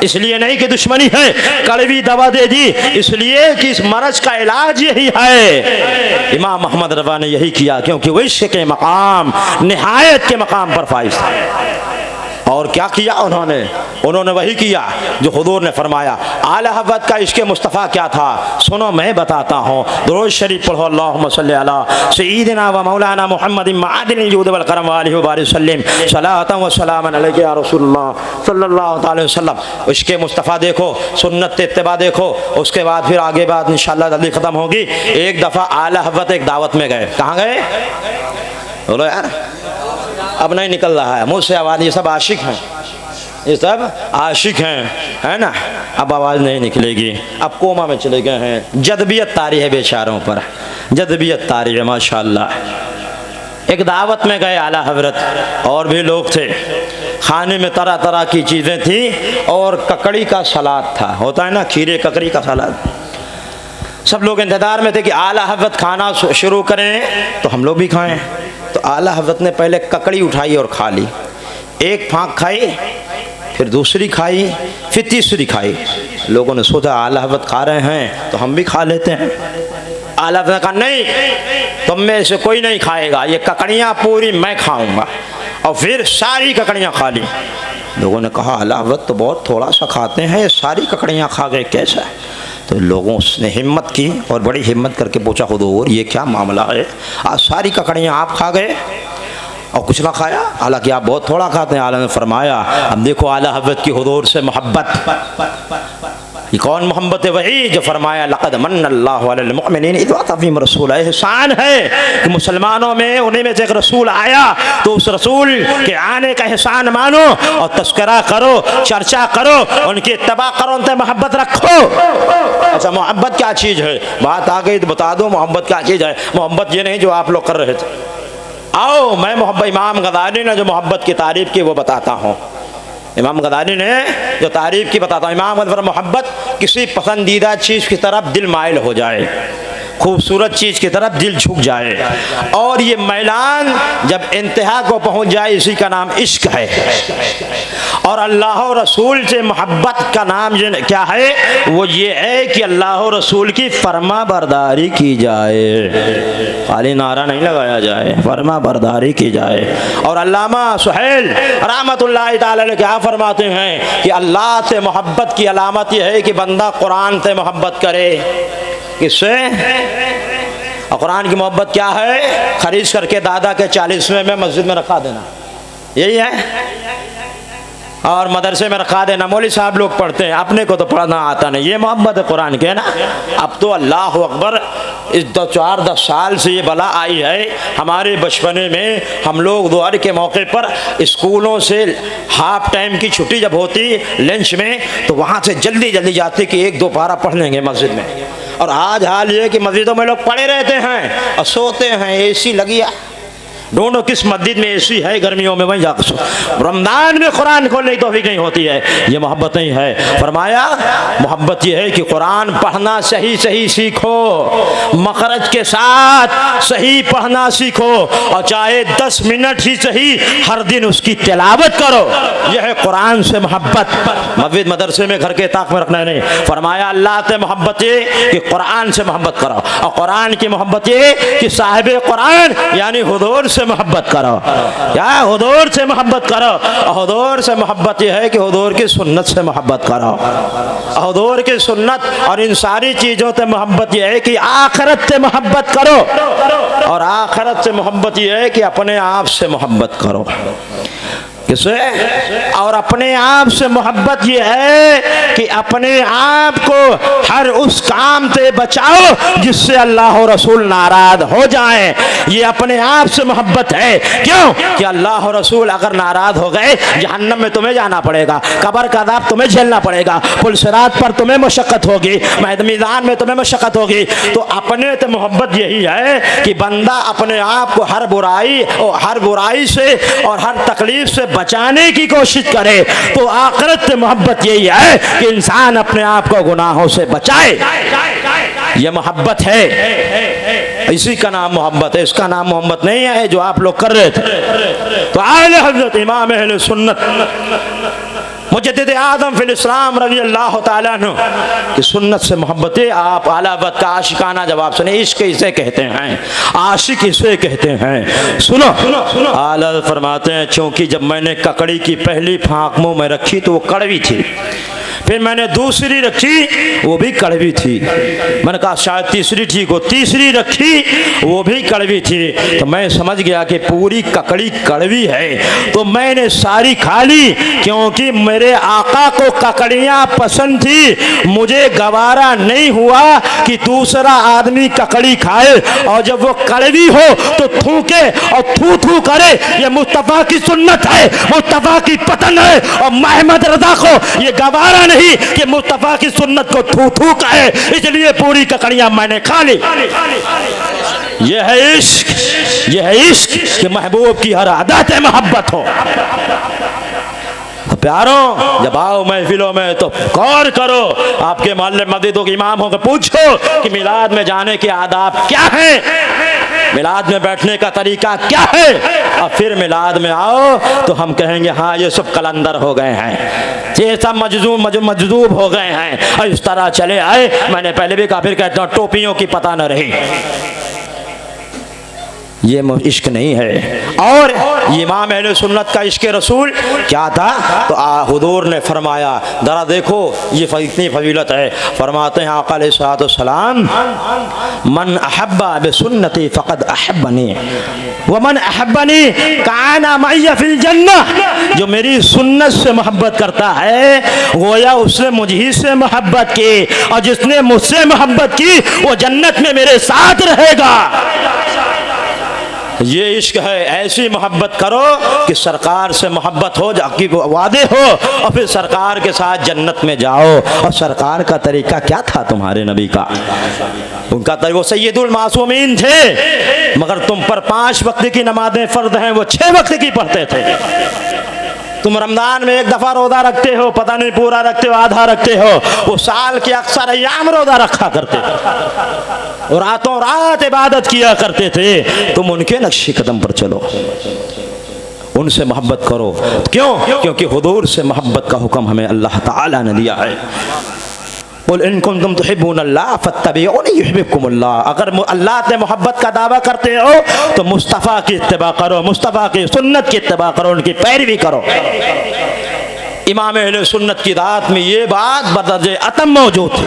इसलिए नहीं कि दुश्मनी है कड़वी दवा दे दी, इसलिए कि इस मरज का इलाज यही है। इमाम अहमद रज़ा ने यही किया, क्योंकि वो इश्क के मकाम निहायत के मकाम पर फाइज था। और क्या किया उन्होंने वही किया जो हुजूर ने फरमाया। आला हज़रत का इश्क़ मुस्तफ़ा क्या था, सुनो मैं बताता हूँ। दुरूद शरीफ पढ़ो, अल्लाहुम्मा सल्ली अला सय्यिदिना व मौलाना मुहम्मदिन मअदिनिल जुद वल करम व आलिहि व बारिक वसल्लिम सलातन व सलामन अलैका या रसूलल्लाह सल्लल्लाहु अलैहि वसल्लम। इश्क़ मुस्तफ़ा देखो, सुन्नत इत्तिबा देखो, उसके बाद फिर आगे बात इंशाअल्लाह जल्दी ख़त्म होगी। एक दफ़ा आला हज़रत एक दावत में गए। कहाँ गए बोलो यार, अब नहीं निकल रहा है मुँह से आवाज़। ये सब आशिक हैं, ये सब आशिक हैं, है ना। अब आवाज़ नहीं निकलेगी, अब कोमा में चले गए हैं। जद्बियत तारी है बेचारों पर, जद्बियत तारी है माशाअल्लाह। एक दावत में गए आला हज़रत, और भी लोग थे। खाने में तरह तरह की चीज़ें थी और ककड़ी का सलाद था, होता है ना खीरे ककड़ी का सलाद। सब लोग इंतज़ार में थे कि आला हज़रत खाना शुरू करें तो हम लोग भी खाएं। तो आला हज़रत ने पहले ककड़ी उठाई और खा ली। एक फाँक खाई, फिर दूसरी खाई, फिर तीसरी खाई। लोगों ने सोचा आला हज़रत खा रहे हैं तो हम भी खा लेते हैं। आला हज़रत ने कहा नहीं, तुम में से कोई नहीं खाएगा, ये ककड़ियाँ पूरी मैं खाऊंगा। और फिर सारी ककड़ियाँ खा ली। लोगों ने कहा आला हज़रत तो बहुत थोड़ा सा खाते हैं, ये सारी ककड़ियाँ खा गए कैसा। तो लोगों ने हिम्मत की और बड़ी हिम्मत करके पूछा हुजूर ये क्या मामला है, आज सारी ककड़ियाँ आप खा गए और कुछ ना खाया, हालांकि आप बहुत थोड़ा खाते हैं। आला ने फरमाया अब देखो आला हज़रत की हुजूर से मोहब्बत, ये कौन मोहब्बत है, वही जो फरमाया लक़द मन्नल्लाहु अलल मुअमिनीन इज़ बअअथ फ़ीहिम रसूला। एहसान है कि मुसलमानों में उन्हीं में से एक रसूल आया तो उस रसूल के आने का एहसान मानो और तस्करा करो, चर्चा करो, उनकी इत्तबा करो, उनसे मोहब्बत रखो। अच्छा मोहब्बत क्या चीज़ है, बात आ गई तो बता दो मोहब्बत क्या चीज़ है। मोहब्बत ये नहीं जो आप लोग कर रहे थे। आओ मैं मोहब्बत इमाम गज़ाली ने जो मोहब्बत की तारीफ़ की वो बताता हूँ। इमाम गज़ाली ने जो तारीफ़ की बताता हूँ। इमाम गज़ाली मोहब्बत किसी पसंदीदा चीज़ की तरफ दिल माइल हो जाए, खूबसूरत चीज़ की तरफ दिल झुक जाए, और ये मैलान जब इंतहा को पहुँच जाए इसी का नाम इश्क है। और अल्लाह और रसूल से मोहब्बत का नाम क्या है, वो ये है कि अल्लाह और रसूल की फरमा बरदारी की जाए, खाली नारा नहीं लगाया जाए, फरमा बरदारी की जाए। और अल्लामा सुहैल रहमतुल्लाह तआला अलैह क्या फरमाते हैं कि अल्लाह से मोहब्बत की अलामत यह है कि बंदा कुरान से मोहब्बत करे। किससे? और कुरान की मोहब्बत क्या है, खरीद करके दादा के 40वें में मस्जिद में रखा देना, यही है। और मदरसे में रखा देना, मौलवी साहब लोग पढ़ते हैं, अपने को तो पढ़ना आता नहीं, ये मोहब्बत है कुरान के ना। अब तो अल्लाह अकबर, इस 4-10 साल से ये बला आई है। हमारे बचपने में हम लोग दोपहर के मौके पर स्कूलों से हाफ टाइम की छुट्टी जब होती लंच में, तो वहाँ से जल्दी जल्दी जाते कि 1-2 पारा पढ़ लेंगे मस्जिद में। और आज हाल ये कि मस्जिदों में लोग पड़े रहते हैं और सोते हैं, एसी लगी है। ढूंढो किस मस्जिद में एसी है गर्मियों में, वहीं जाकर सो। रमज़ान में कुरान खोलने की तौफीक नहीं होती है, ये मोहब्बत नहीं है। फरमाया मोहब्बत ये है कि कुरान पढ़ना सही सही सीखो, मखरज के साथ सही पढ़ना सीखो, और चाहे 10 मिनट ही सही हर दिन उसकी तिलावत करो। यह है कुरान से मोहब्बत। मस्जिद मदरसे में घर के ताक में रखना नहीं। फरमाया अल्लाह से मोहब्बत ये कि कुरान से मोहब्बत करो, और कुरान की मोहब्बत ये कि साहिब कुरान यानी हुजूर से मोहब्बत करो। क्या हुजूर से मोहब्बत करो। हुजूर से मोहब्बत यह है कि हुजूर की सुन्नत से मोहब्बत करो। हुजूर की सुन्नत और इन सारी चीज़ों से मोहब्बत यह है कि आखिरत से मोहब्बत करो, और आखिरत से मोहब्बत यह है कि अपने आप से मोहब्बत करो। किसे? और अपने आप से मोहब्बत ये है कि अपने आप को हर उस काम से बचाओ जिससे अल्लाह और रसूल नाराज हो जाएं। ये अपने आप से मोहब्बत है। क्यों कि अल्लाह और रसूल अगर नाराज हो गए जहन्नम में तुम्हें जाना पड़ेगा, कब्र का अज़ाब तुम्हें झेलना पड़ेगा, पुल सिरात पर तुम्हें मशक्क़त होगी, मैदान में तुम्हें मशक्क़त होगी। तो अपने तो मोहब्बत यही है कि बंदा अपने आप को हर बुराई से और हर तकलीफ से बचाने की कोशिश करे। तो आखिरत से मोहब्बत यही है कि इंसान अपने आप को गुनाहों से बचाए। यह मोहब्बत है, इसी का नाम मोहब्बत है। इसका नाम मोहब्बत नहीं है जो आप लोग कर रहे थे। तो आले हज़रत इमाम अहले सुन्नत मुजद्दिद आज़म फिल इस्लाम रज़ी अल्लाह तआला अन्हु कि सुन्नत से मोहब्बत है। आप आलावत का आशिकाना जवाब सुने। इश्क इसे कहते हैं, आशिक इसे कहते हैं। सुनो आला फरमाते हैं, चूँकि जब मैंने ककड़ी की पहली फाँक मुँह में रखी तो वो कड़वी थी, फिर मैंने दूसरी रखी वो भी कड़वी थी, मैंने कहा शायद तीसरी ठीक हो, तीसरी रखी वो भी कड़वी थी। तो मैं समझ गया कि पूरी ककड़ी कड़वी है, तो मैंने सारी खा ली, क्योंकि मेरे आका को ककड़ियाँ पसंद थी। मुझे गवारा नहीं हुआ कि दूसरा आदमी ककड़ी खाए और जब वो कड़वी हो तो थूके और थू थू करे। ये मुस्तफ़ा की सुन्नत है, मुस्तफ़ा की पतन है। और मोहम्मद रज़ा को ये गवारा नहीं कि मुस्तफा की सुन्नत को थू थू कहे, इसलिए पूरी ककड़ियां मैंने खा ली। यह है इश्क, यह है इश्क कि महबूब की हर आदत है मोहब्बत हो। तो प्यारों, जब आओ महफिलों में तो गौर करो, आपके मोहल्ले मस्जिदों के इमाम होकर पूछो कि मिलाद में जाने के आदाब क्या हैं, मिलाद में बैठने का तरीका क्या है, और फिर मिलाद में आओ तो हम कहेंगे हाँ ये सब कलंदर हो गए हैं, ये सब मजदूब हो गए हैं, और इस तरह चले आए। मैंने पहले भी कहा, फिर कहता हूँ टोपियों की पता न रही। ये इश्क नहीं है। और ये इमाम अहले सुन्नत का इश्क रसूल क्या था? तो हुजूर ने फरमाया, जरा देखो ये इतनी फजीलत है। फरमाते हैं आका अलैहिस्सलातु वस्सलाम, मन अहब्बा बिसुन्नती फ़क़द अहब्बनी व मन अहब्बनी काना मइया फिल जन्नह। जो मेरी सुन्नत से मोहब्बत करता है गोया उसने मुझी से मोहब्बत की, और जिसने मुझसे मोहब्बत की वो जन्नत में मेरे साथ रहेगा। ये इश्क है। ऐसी मोहब्बत करो कि सरकार से मोहब्बत हो, जाकि वादे हो, और फिर सरकार के साथ जन्नत में जाओ। और सरकार का तरीका क्या था तुम्हारे नबी का? उनका तरीका, वो सैयदुल मासूमीन थे, मगर तुम पर 5 वक्त की नमाजें फ़र्ज हैं, वो 6 वक्त की पढ़ते थे। तुम रमज़ान में 1 दफ़ा रोज़ा रखते हो, पता नहीं पूरा रखते हो आधा रखते हो, वो साल के अक्सर अय्याम रोज़ा रखा करते थे और रातों रात इबादत किया करते थे। तुम उनके नक्शे कदम पर चलो, उनसे मोहब्बत करो। क्यों? क्योंकि हुजूर से मोहब्बत का हुक्म हमें अल्लाह ताला ने दिया है। कुल इन कुंतुम तुहिब्बूनल्लाह फत्तबिऊनी युहिब्बुकुमुल्लाह। अगर अल्लाह से मोहब्बत का दावा करते हो तो मुस्तफ़ा की इत्तिबा करो, मुस्तफ़ा की सुन्नत की इत्तिबा करो, उनकी पैरवी करो। इमाम अहले सुन्नत की रात में ये बात बदर्जे अतम मौजूद थी।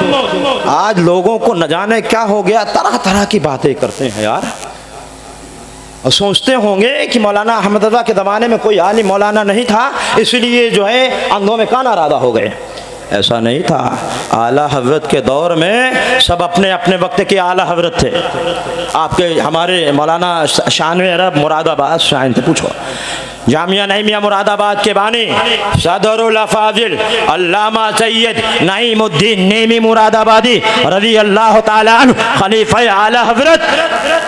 आज लोगों को न जाने क्या हो गया, तरह तरह की बातें करते हैं यार, और सोचते होंगे कि मौलाना अहमद रज़ा के ज़माने में कोई आलिम मौलाना नहीं था, इसलिए जो है अंधों में कान आरादा हो गए। ऐसा नहीं था। आला हज़रत के दौर में सब अपने अपने वक्त के आला हज़रत थे। आपके हमारे मौलाना शान अरब मुरादाबाद शाइन थे, पूछो जामिया नईमिया मुरादाबाद के बानी सदरुल अफाजिल अल्लामा सैयद नईमुद्दीन नेमी मुरादाबादी रज़ी अल्लाह ताला अन्हु खलीफा आला हज़रत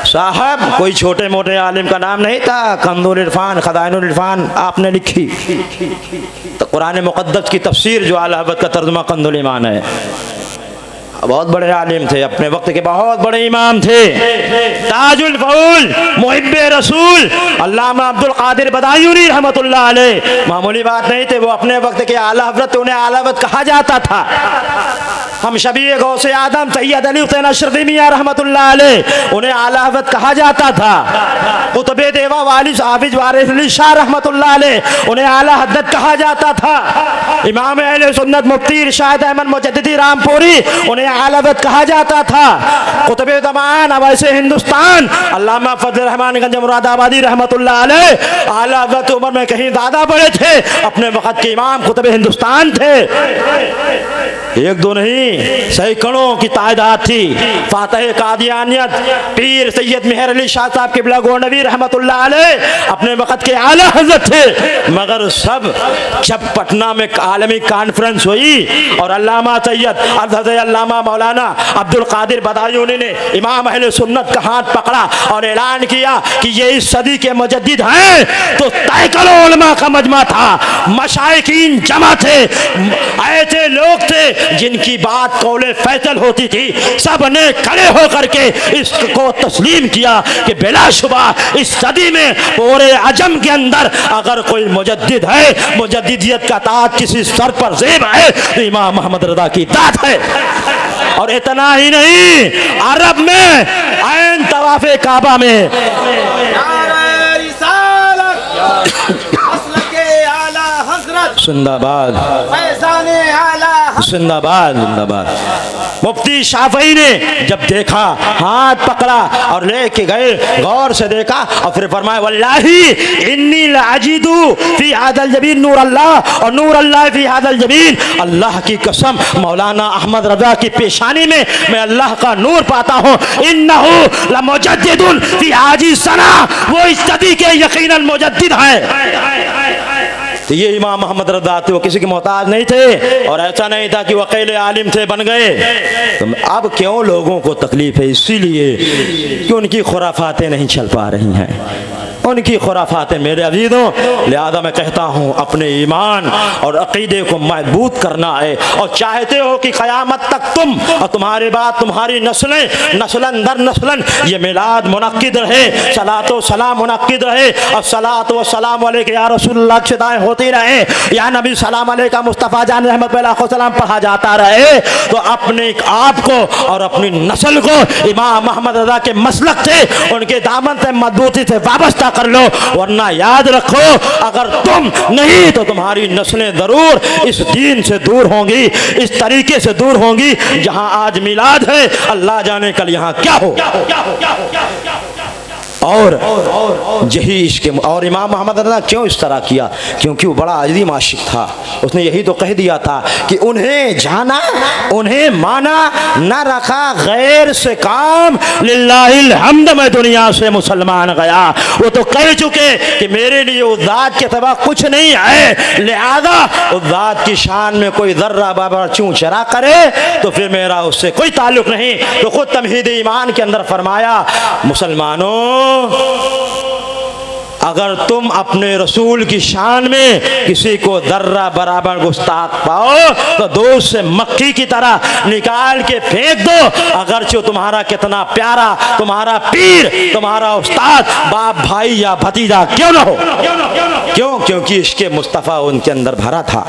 साहब, कोई छोटे मोटे आलिम का नाम नहीं था। कंदुल इरफान, खज़ाइनुल इरफान आपने लिखी, तो कुरान मुक़द्दस की तफसीर जो आला हज़रत का तर्जुमा कंदुल ईमान है। बहुत बड़े आलिम थे, अपने वक्त के बहुत बड़े इमाम थे। ताजुल फऊल मुहिब्बे रसूल अल्लामा अब्दुल कादिर बदायूनी रहमतुल्लाह अलैह, मामूली बात नहीं थे। वो अपने वक्त के आला हज़रत, उन्हें आला हज़रत कहा जाता था। हम शबी गौसे आदम सैयद अली हुसैन अशरफी मियां रहमतुल्लाह अलैह उन्हें आला हज़रत कहा जाता था। कुतुबे देवा वालिद हाफिज वारिस अली शाह रहमतुल्लाह अलैह उन्हें आला हज़रत कहा जाता था। इमाम अहले सुन्नत मुफ्ती इरशाद अहमद मुजद्दिदी रामपुरी उन्हें आला हज़रत कहा जाता था। कुतुबे ज़मान अवैसे हिंदुस्तान अल्लामा फजल रहमान गंज मुरादाबादी रहमतुल्लाह अलैह आला हज़रत उम्र में कहीं ज़्यादा बड़े थे, अपने वक़्त के इमाम कुतुबे हिंदुस्तान थे। एक दो नहीं सैकड़ों की तादाद थी। फातह कादियानियत पीर सैयद मेहर अली शाह साहब क़िबला गोनवी रहमतुल्लाह अलैह अपने वक़्त के आला हज़रत थे। मगर सब जब पटना में आलमी कॉन्फ्रेंस हुई और अल्लामा सैयद अल्लामा मौलाना अब्दुल कादिर बदायूनी ने इमाम अहले सुन्नत का हाथ पकड़ा और ऐलान किया कि ये इस सदी के मुजद्दिद हैं, तो सैकड़ों उलमा का मजमा था, मशाइखीन जमा थे, ऐसे लोग थे जिनकी बात कौले फैसल होती थी। सब ने खड़े होकर के इसको तस्लीम किया कि बिलाशुबा इस सदी में पूरे अजम के अंदर अगर कोई मुजद्दिद है, मुजद्दिदियत का ताज किसी सर पर ज़ेब है तो इमाम मोहम्मद रज़ा की दात है। और इतना ही नहीं, अरब में ऐन तवाफ़े काबा में जिंदाबाद जिंदाबाद जिंदाबाद। मुफ्ती शाफई ने जब देखा हाथ पकड़ा और लेके गए, गौर से देखा और फिर फरमाया वल्लाही इन्नी लाजिदु फी हादल जबीन नूर अल्लाह और नूर अल्लाह फी हादल जबीन। अल्लाह की कसम मौलाना अहमद रज़ा की पेशानी में मैं अल्लाह का नूर पाता हूँ। इन्नहु लमुजद्दिदुन फी हाजी सना, वो इस सदी के यकीनन मुजद्दिद हैं। तो ये इमाम मोहम्मद रज़ा थे, वो किसी के मोहताज नहीं थे और ऐसा नहीं था कि वो अकेले आलिम थे बन गए। तो अब क्यों लोगों को तकलीफ है? इसीलिए कि उनकी खुराफातें नहीं चल पा रही हैं, उनकी खुराफातें मेरे अजीज़ों। लिहाजा मैं कहता हूँ अपने ईमान और अक़ीदे को मजबूत करना है और चाहते हो कि क़यामत तक तुम और तुम्हारे बाद तुम्हारी नस्लें नस्लन दर नस्लन ये मिलाद मुनक्किद रहे, सलातो सलाम मुनक्किद रहे और सलात व सलाम अलैका या रसूलल्लाह की सदाएं होती रहे, या नबी सलाम अलैका मुस्तफ़ा जान रहमत अलैहि सलाम पढ़ा जाता रहे। तो अपने आप को और अपनी नस्ल को इमाम मोहम्मद रज़ा के मसलक से उनके दामन से मजबूती से वाबस्ता कर लो, वरना याद रखो अगर तुम नहीं तो तुम्हारी नस्लें जरूर इस दीन से दूर होंगी, इस तरीके से दूर होंगी। जहां आज मिलाद है अल्लाह जाने कल यहाँ क्या हो। और यही इश्क। और इमाम मोहम्मद रज़ा क्यों इस तरह किया? क्योंकि वो बड़ा अजीम आशिक था। उसने यही तो कह दिया था कि उन्हें जाना, उन्हें माना, न रखा गैर से काम, लिल्लाहिल हम्द मैं दुनिया से मुसलमान गया। वो तो कह चुके कि मेरे लिए उस ज़ात के सिवा कुछ नहीं है, लिहाजा उस ज़ात की शान में कोई ज़र्रा बाबर चूं चरा करे तो फिर मेरा उससे कोई ताल्लुक़ नहीं। तो खुद तमहीद ईमान के अंदर फरमाया मुसलमानों अगर तुम अपने रसूल की शान में किसी को दर्रा बराबर गुस्ताख पाओ तो दूध से मक्खी की तरह निकाल के फेंक दो, अगरचे तुम्हारा कितना प्यारा, तुम्हारा पीर, तुम्हारा उस्ताद, बाप भाई या भतीजा क्यों न हो। क्यों? क्योंकि इसके मुस्तफ़ा उनके अंदर भरा था,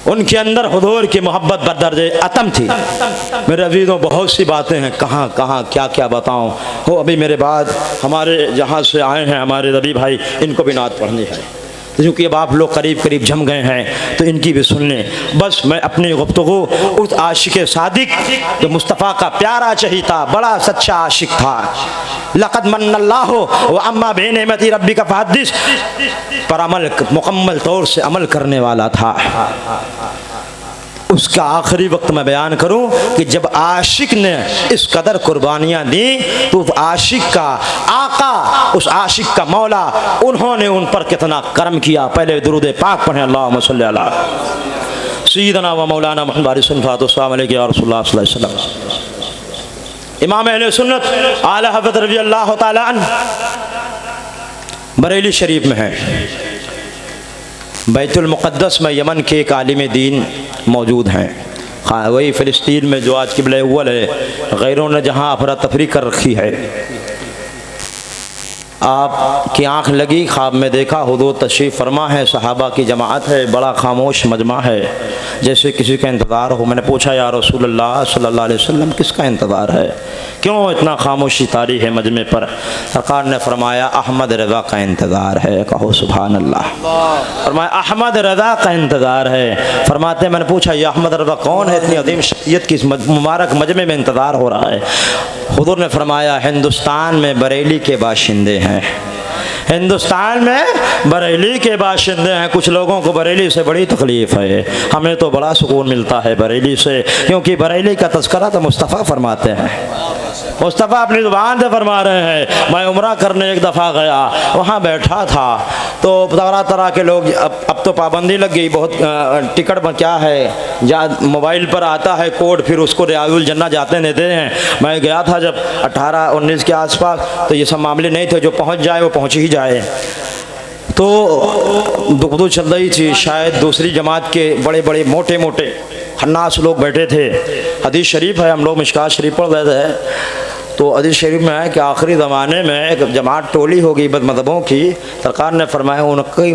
उनके अंदर हुजूर की मोहब्बत बदर्जे अतम थी। मेरे अजीज़ों बहुत सी बातें हैं, कहाँ कहाँ क्या क्या बताऊँ हो। अभी मेरे बाद हमारे जहाँ से आए हैं हमारे रबी भाई, इनको भी नात पढ़नी है क्योंकि अब आप लोग करीब करीब जम गए हैं तो इनकी भी सुन लें। बस मैं अपनी गुफ्तगू उस आशिक सादिक जो मुस्तफ़ा का प्यारा चहीता, बड़ा सच्चा आशिक था, लक़द मन्नल्लाहु व अम्मा बिनिअमति रब्बिका फहद्दिस पर अमल मुकम्मल तौर से अमल करने वाला था। उसका आखिरी वक्त मैं बयान करूं कि जब आशिक ने इस कदर कुर्बानियाँ दी तो उस आशिक का आका, उस आशिक का मौला, उन्होंने उन पर कितना करम किया। पहले दुरूद पाक पढ़ें, अल्लाहुम्मा सल्ली अला सय्यिदना व मौलाना मुहम्मद अस्सलामु अलैका या रसूलल्लाह सल्लल्लाहु अलैहि वसल्लम। इमाम अहले सुन्नत आला हज़रत रज़ी अल्लाह तआला अन्हु बरेली शरीफ में है। बैतुल मुक़द्दस में यमन के एक आलिम दीन मौजूद हैं, वही फ़िलिस्तीन में जो आज क़िबला अव्वल है, गैरों ने जहाँ अफरा तफरी कर रखी है। आपकी आँख लगी, ख्वाब में देखा हुजूर तशरीफ़ फरमा है, सहाबा की जमात है, बड़ा खामोश मजमा है, जैसे किसी का इंतज़ार हो। मैंने पूछा या रसूलुल्लाह सल्लल्लाहु अलैहि वसल्लम किसका इंतज़ार है, क्यों इतना खामोशी तारी है मजमे पर? सरकार ने फरमाया अहमद रज़ा का इंतज़ार है। कहो सुभान अल्लाह। फरमाया अहमद रज़ा का इंतज़ार है। फरमाते मैंने पूछा ये अहमद रज़ा कौन है, इतनी अजीम शख्सियत की इस मुबारक मजमे में इंतज़ार हो रहा है? हुजूर ने फरमाया हिंदुस्तान में बरेली के बाशिंदे हैं, हिंदुस्तान में बरेली के बाशिंदे हैं। कुछ लोगों को बरेली से बड़ी तकलीफ़ है, हमें तो बड़ा सुकून मिलता है बरेली से, क्योंकि बरेली का तज़किरा तो मुस्तफ़ा फरमाते हैं, मुस्तफ़ा अपनी ज़ुबान से फरमा रहे हैं। मैं उम्रा करने एक दफ़ा गया, वहाँ बैठा था तो तरह तरह के लोग, अब तो पाबंदी लग गई बहुत, टिकट में क्या है जा मोबाइल पर आता है कोड, फिर उसको रियाजुल जन्ना जाते देते हैं। मैं गया था जब 18-19 के आसपास, तो ये सब मामले नहीं थे, जो पहुँच जाए वो पहुँच ही जाए। तो दुखदू चल रही थी, शायद दूसरी जमात के बड़े बड़े मोटे मोटे खन्नास लोग बैठे थे। हदीस शरीफ है, हम लोग मिशकात शरीफ पढ़ रहे थे, तो हदीस शरीफ में है कि आखिरी ज़माने में एक जमात टोली होगी बदमज़हबों की। सरकार ने फरमाया उनकी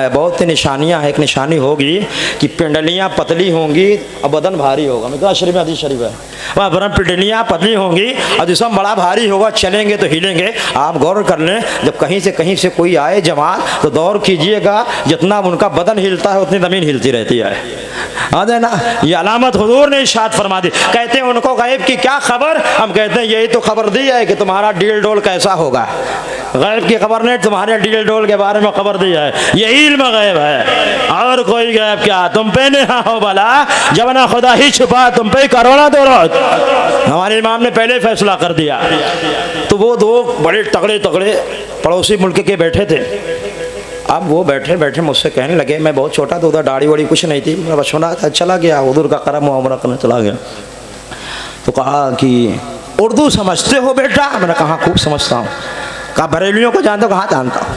बहुत सी निशानियाँ हैं, एक निशानी होगी कि पिंडलियाँ पतली होंगी और बदन भारी होगा। मिशकात शरीफ में हदीस शरीफ है, वहाँ पर पिंडलियाँ पतली होंगी और जिस्म बड़ा भारी होगा, चलेंगे तो हिलेंगे। आप गौर कर लें, जब कहीं से कोई आए जमात तो दौर कीजिएगा, जितना उनका बदन हिलता है उतनी ज़मीन हिलती रहती है। हाँ दे ना, ये अलामत हुजूर ने इरशाद फरमा दी। कहते हैं उनको गैब की क्या खबर? हम कहते हैं यही तो खबर दी है कि तुम्हारा डील डोल कैसा होगा। गैब की खबर नहीं, तुम्हारे डील डोल के बारे में खबर दी है, यही इल्म गैब है, और कोई गैब क्या? तुम पे नहीं हो भला, जब ना खुदा ही छुपा तुम पे करो ना दो रोज। हमारे इमाम ने पहले फैसला कर दिया। तो वो दो बड़े तगड़े तगड़े पड़ोसी मुल्क के बैठे थे। अब वो बैठे बैठे मुझसे कहने लगे, मैं बहुत छोटा था, उधर दाढ़ी वाड़ी कुछ नहीं थी, मैं बस सुना था, चला गया हुजूर का करम उम्रा करने चला गया। तो कहा कि उर्दू समझते हो बेटा? मैंने कहा खूब समझता हूँ। कहा बरेलियों को जानते हो? कहाँ जानता हूँ।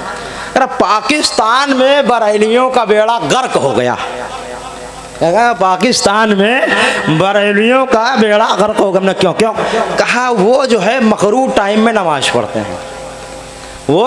कहा पाकिस्तान में बरेलियों का बेड़ा गर्क हो गया। कहा पाकिस्तान में बरेलियों का बेड़ा गर्क हो गया। मैंने क्यों क्यों? कहा वो जो है मकरू टाइम में नमाज पढ़ते हैं, वो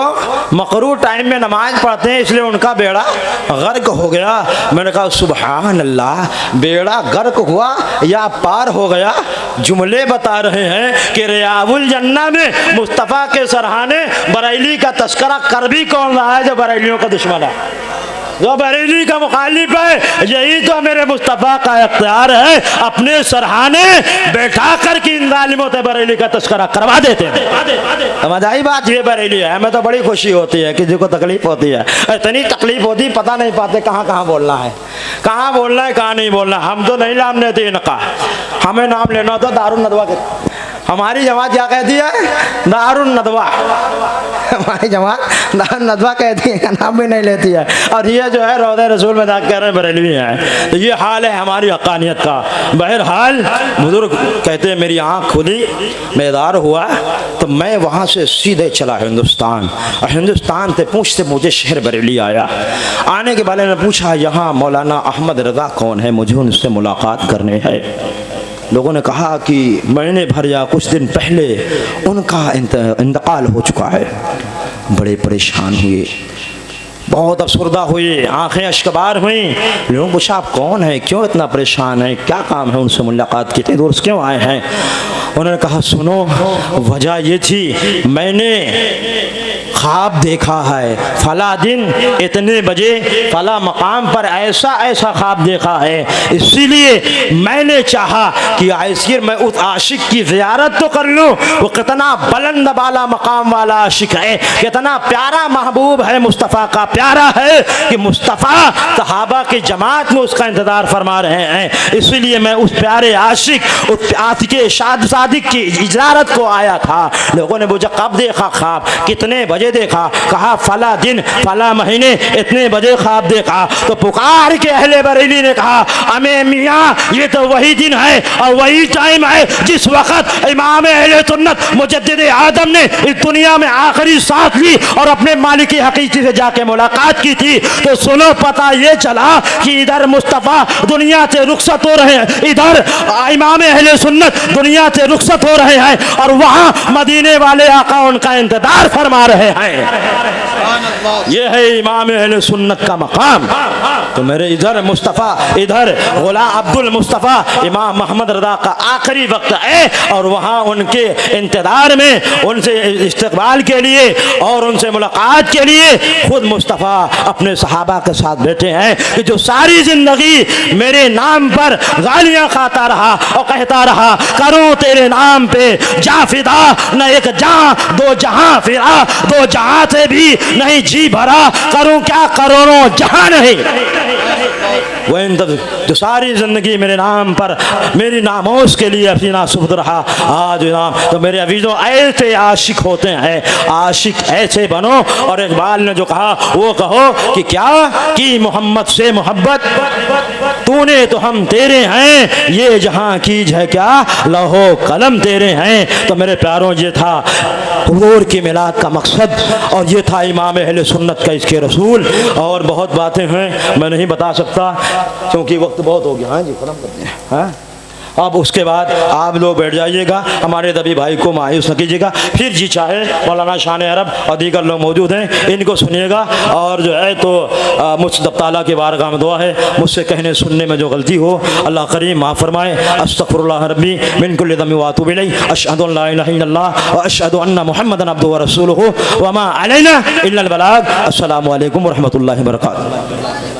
मकरू टाइम में नमाज पढ़ते हैं, इसलिए उनका बेड़ा गर्क हो गया। मैंने कहा सुबहान अल्लाह, बेड़ा गर्क हुआ या पार हो गया? जुमले बता रहे हैं कि रियाजुल जन्ना में मुस्तफ़ा के सरहाने बरेली का तस्करा कर भी कौन रहा है? जो बरेलियों का दुश्मन है, जो बरेली का मुखालिफ है। यही तो मेरे मुस्तफ़ा का इख्तियार है, अपने सरहाने बैठा कर के इन जालिमों से बरेली का तस्करा करवा देते हैं। समझ आई बात? ये बरेली है। हमें तो बड़ी खुशी होती है, किसी को तकलीफ होती है, इतनी तकलीफ होती पता नहीं पाते कहाँ कहाँ बोलना है, कहाँ बोलना है कहाँ नहीं बोलना। हम तो नहीं नाम लेते इनका, हमें नाम लेना होता दारुल नदवा के। हमारी जमात क्या कहती है? दारुल नदवा। हमारी जमात दारुल नदवा कहती है, नाम भी नहीं लेती है। और ये जो है रौदे रसूल में जाकर कह रहे हैं बरेलवी हैं। तो ये हाल है हमारी हक़ानियत का। बहरहाल बुजुर्ग कहते हैं मेरी आँख खुली, बेदार हुआ, तो मैं वहाँ से सीधे चला हिंदुस्तान, और हिंदुस्तान से पूछते मुझे शहर बरेली आया। आने के बारे में पूछा यहाँ मौलाना अहमद रज़ा कौन है, मुझे उनसे मुलाकात करनी है। लोगों ने कहा कि महीने भर या कुछ दिन पहले उनका इंतकाल हो चुका है। बड़े परेशान हुए, बहुत अफसरदा हुई, आंखें अश्कबार हुई। लोगों ने पूछा आप कौन हैं, क्यों इतना परेशान है, क्या काम है? उनसे मुलाकात की, इतनी दूर से क्यों आए हैं? उन्होंने कहा सुनो, वजह ये थी मैंने ख्वाब देखा है, फला दिन इतने बजे फला मकाम पर ऐसा ऐसा ख्वाब देखा है, इसीलिए मैंने चाहा कि आयसिर मैं उस आशिक की ज़ियारत तो कर लूँ। वो कितना बुलंद बाला मकाम वाला आशिक है, कितना प्यारा महबूब है, मुस्तफ़ा का प्यारा है कि मुस्तफ़ा सहाबा की जमात में उसका इंतज़ार फरमा रहे हैं। इसीलिए मैं उस प्यारे आशिक, उस आशिक सादिक की इजारत को आया था। लोगों ने पूछा कब देखा ख्वाब, कितने बजे देखा? कहा फला दिन फला महीने इतने बजे ख्वाब देखा। तो पुकार के अहले बरेली ने कहा अमे मियाँ ये तो वही दिन है और वही टाइम है जिस वक़्त इमाम अहले सुन्नत मुजद्दिद आदम ने इस दुनिया में आखिरी सांस ली और अपने मालिक हकीकी से जाके मुलाकात मुलाकात की थी तो सुनो पता ये चला कि इधर मुस्तफ़ा दुनिया से रुखसत हो रहे हैं, इधर इमाम अहले सुन्नत दुनिया से रुखसत हो रहे हैं और वहाँ मदीने वाले आका उनका इंतजार फरमा रहे हैं। ये है इमाम अहले सुन्नत का मकाम। तो मेरे इधर मुस्तफ़ा, इधर गुलाम अब्दुल मुस्तफ़ा इमाम मोहम्मद रज़ा का आखिरी वक्त है और वहाँ उनके इंतज़ार में, उनसे इस्तकबाल के लिए और उनसे मुलाकात के लिए खुद मुस्तफ़ा अपने सहाबा के साथ बैठे हैं कि जो सारी ज़िंदगी मेरे नाम पर गालियाँ खाता रहा और कहता रहा करूँ तेरे नाम पे जा फिदा, न एक जहाँ दो जहाँ फिरा, दो जहाँ से भी नहीं जी भरा, करूँ क्या करोड़ों जहाँ नहीं। वह जो सारी ज़िंदगी मेरे नाम पर मेरी नामोश के लिए अपना सुबद रहा, आज नाम तो मेरे अवीज़ों ऐसे आशिक होते हैं, आशिक ऐसे बनो। और इकबाल ने जो कहा वो कहो कि क्या कि मोहम्मद से मोहब्बत तूने तो हम तेरे हैं, ये जहाँ कीज है क्या लहो कलम तेरे हैं। तो मेरे प्यारों ये था हुजूर की मिलाद का मकसद और ये था इमाम अहले सुन्नत का इसके रसूल। और बहुत बातें हैं मैं नहीं बता सकता क्योंकि वक्त बहुत हो गया। हाँ जी ख़त्म करते हैं। हाँ अब उसके बाद आप लोग बैठ जाइएगा, हमारे दबी भाई को मायूस न कीजिएगा। फिर जी चाहे मौलाना शान अरब और दीगर लोग मौजूद हैं, इनको सुनिएगा। और जो है तो मुझसे ताला की बारगाह में दुआ है, मुझसे कहने सुनने में जो गलती हो अल्लाह करीम माफ़ फरमाए। अस्तगफिरुल्लाह रब्बी मिन कुल्लि ज़ंबिन व अतूबु इलैहि, अशहदु अन ला इलाहा इल्लल्लाह व अशहदु अन्ना मुहम्मदन अब्दुहु व रसूलुहु व मा अलैना इल्लल बलाग। अस्सलामु अलैकुम व रहमतुल्लाहि व बरकातुहू।